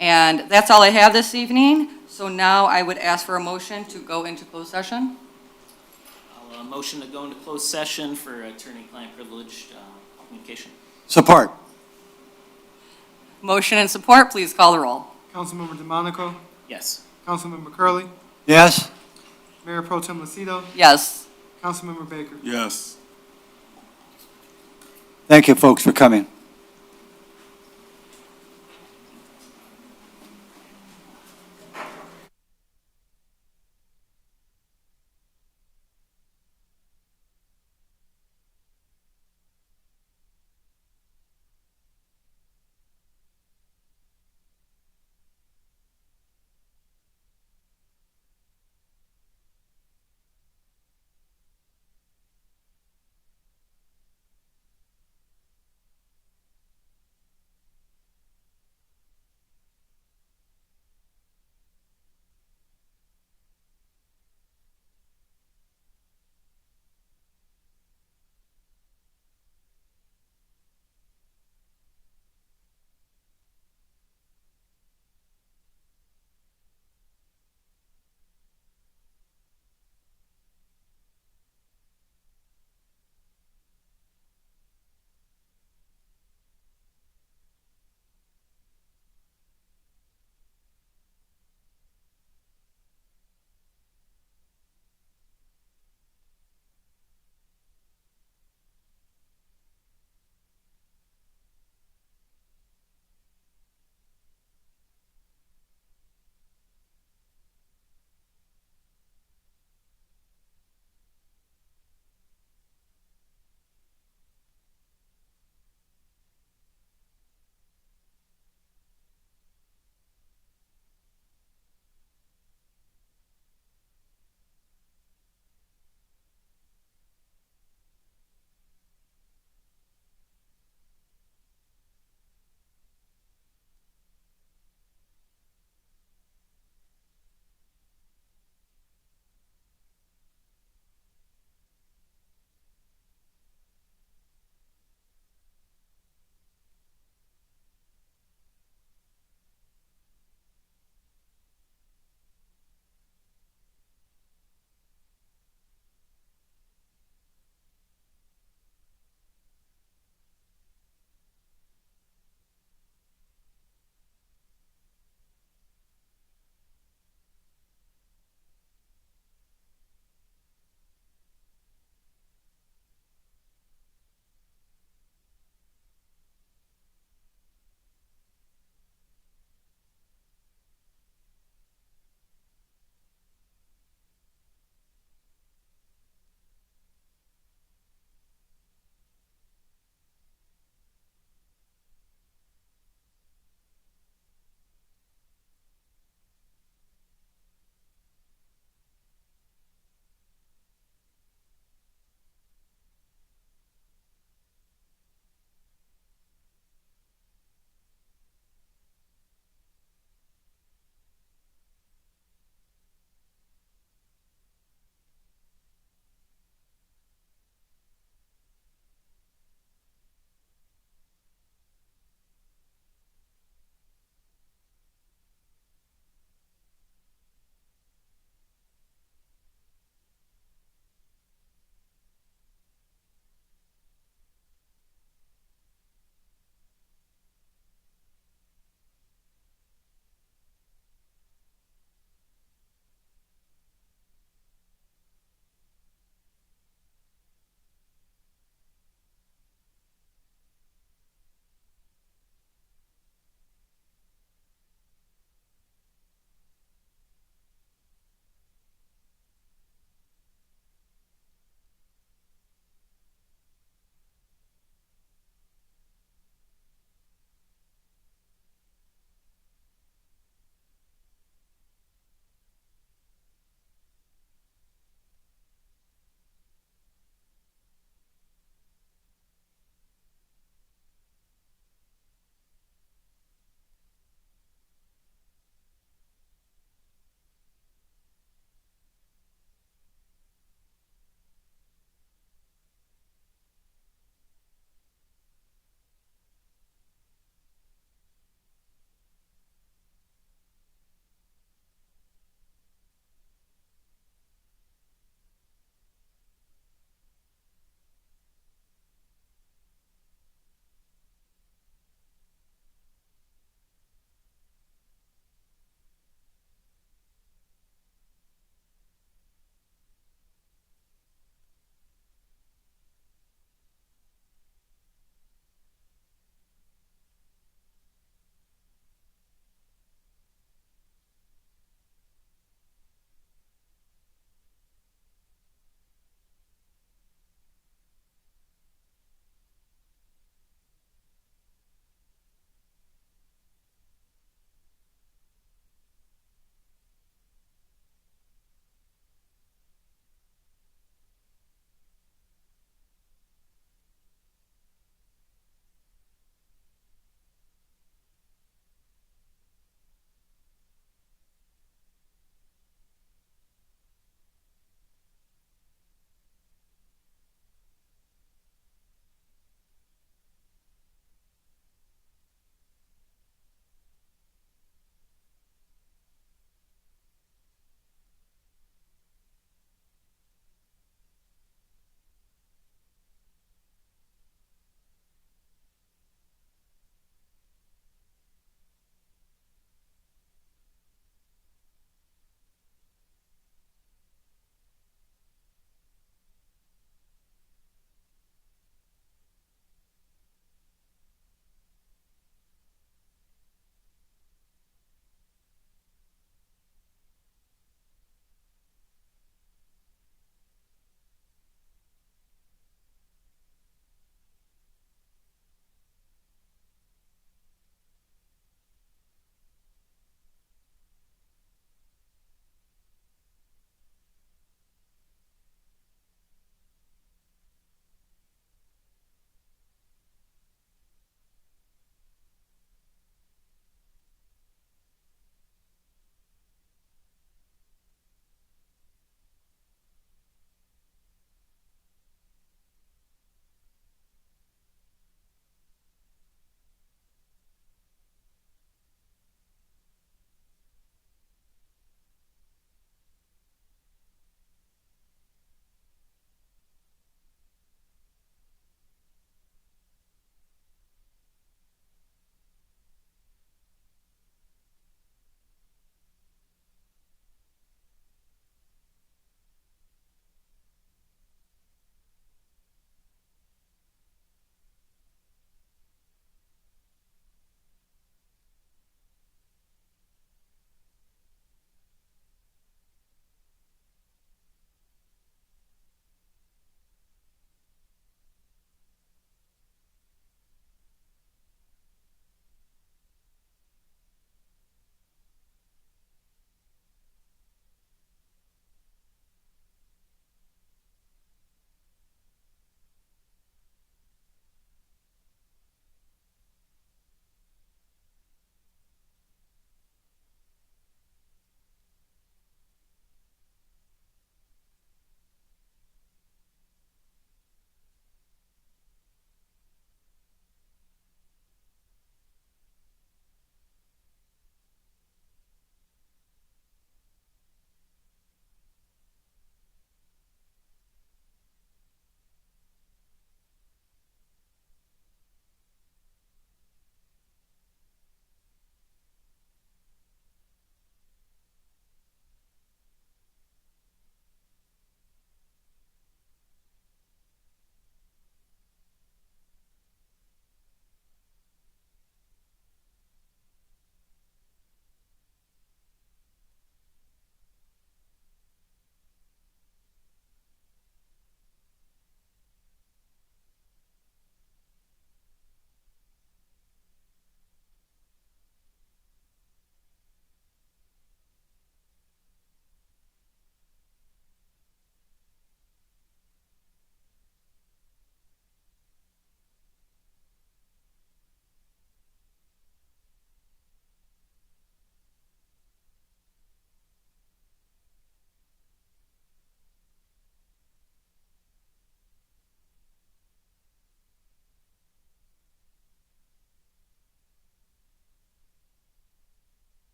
And that's all I have this evening. So now I would ask for a motion to go into closed session. a motion to go into closed session for attorney-client privileged communication. Support. Motion and support, please call the roll. Councilmember DeMonico, Yes. Councilmember Curley, Yes? Mayor Pro Tem Lucido, Yes. Councilmember Baker. Yes. Thank you, folks, for coming.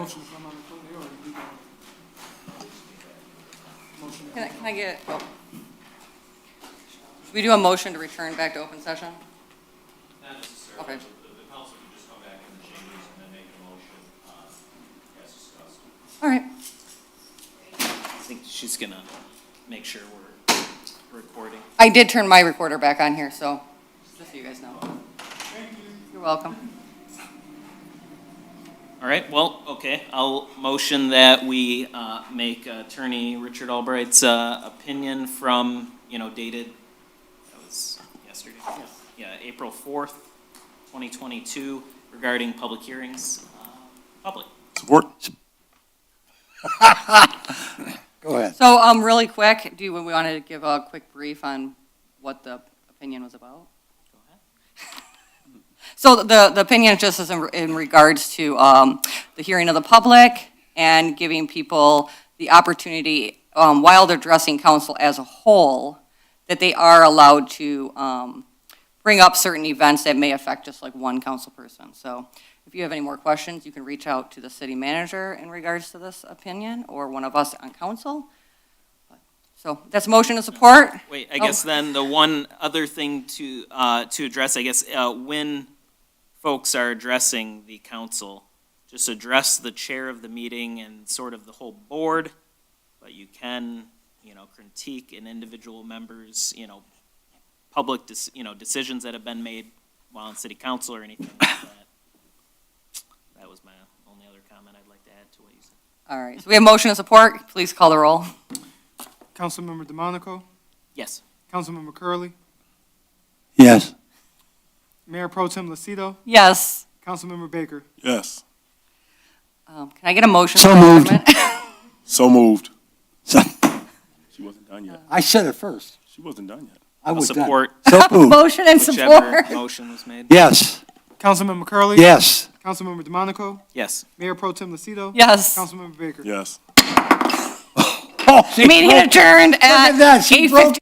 Motion to come out of closed, they already did that. Motion to- Can I get, oh. Should we do a motion to return back to open session? Not necessarily. Okay. The council can just come back in the chambers and then make a motion, as discussed. All right. I think she's gonna make sure we're recording. I did turn my recorder back on here, so just so you guys know. You're welcome. All right, well, okay, I'll motion that we make Attorney Richard Albright's opinion from, dated, that was yesterday? Yeah, April 4th, 2022, regarding public hearings, public. Support. Go ahead. So, really quick, we want to give a quick brief on what the opinion was about? Go ahead. So the opinion just is in regards to the hearing of the public and giving people the opportunity, while they're addressing council as a whole, that they are allowed to bring up certain events that may affect just like one council person. So if you have any more questions, you can reach out to the city manager in regards to this opinion or one of us on council. So that's motion to support. Wait, I guess then the one other thing to address, I guess, when folks are addressing the council, just address the chair of the meeting and sort of the whole board, but you can, critique an individual member's, public, decisions that have been made while in city council or anything like that. That was my only other comment I'd like to add to what you said. All right, so we have motion to support. Please call the roll. Councilmember DeMonico, Yes. Councilmember Curley, Yes. Mayor Pro Tem Lucido, Yes. Councilmember Baker. Yes. Can I get a motion? So for moved. adjournment? So moved. So- She wasn't done yet. I said it first. She wasn't done yet. I I'll was done. support So moved. Motion and whichever support. motion was made. Yes. Councilmember Curley. Yes. Councilmember DeMonico, Yes. Mayor Pro Tem Lucido. Yes. Councilmember Baker. Yes. Oh, she Meeting broke- adjourned Look at at that. She broke 8:50.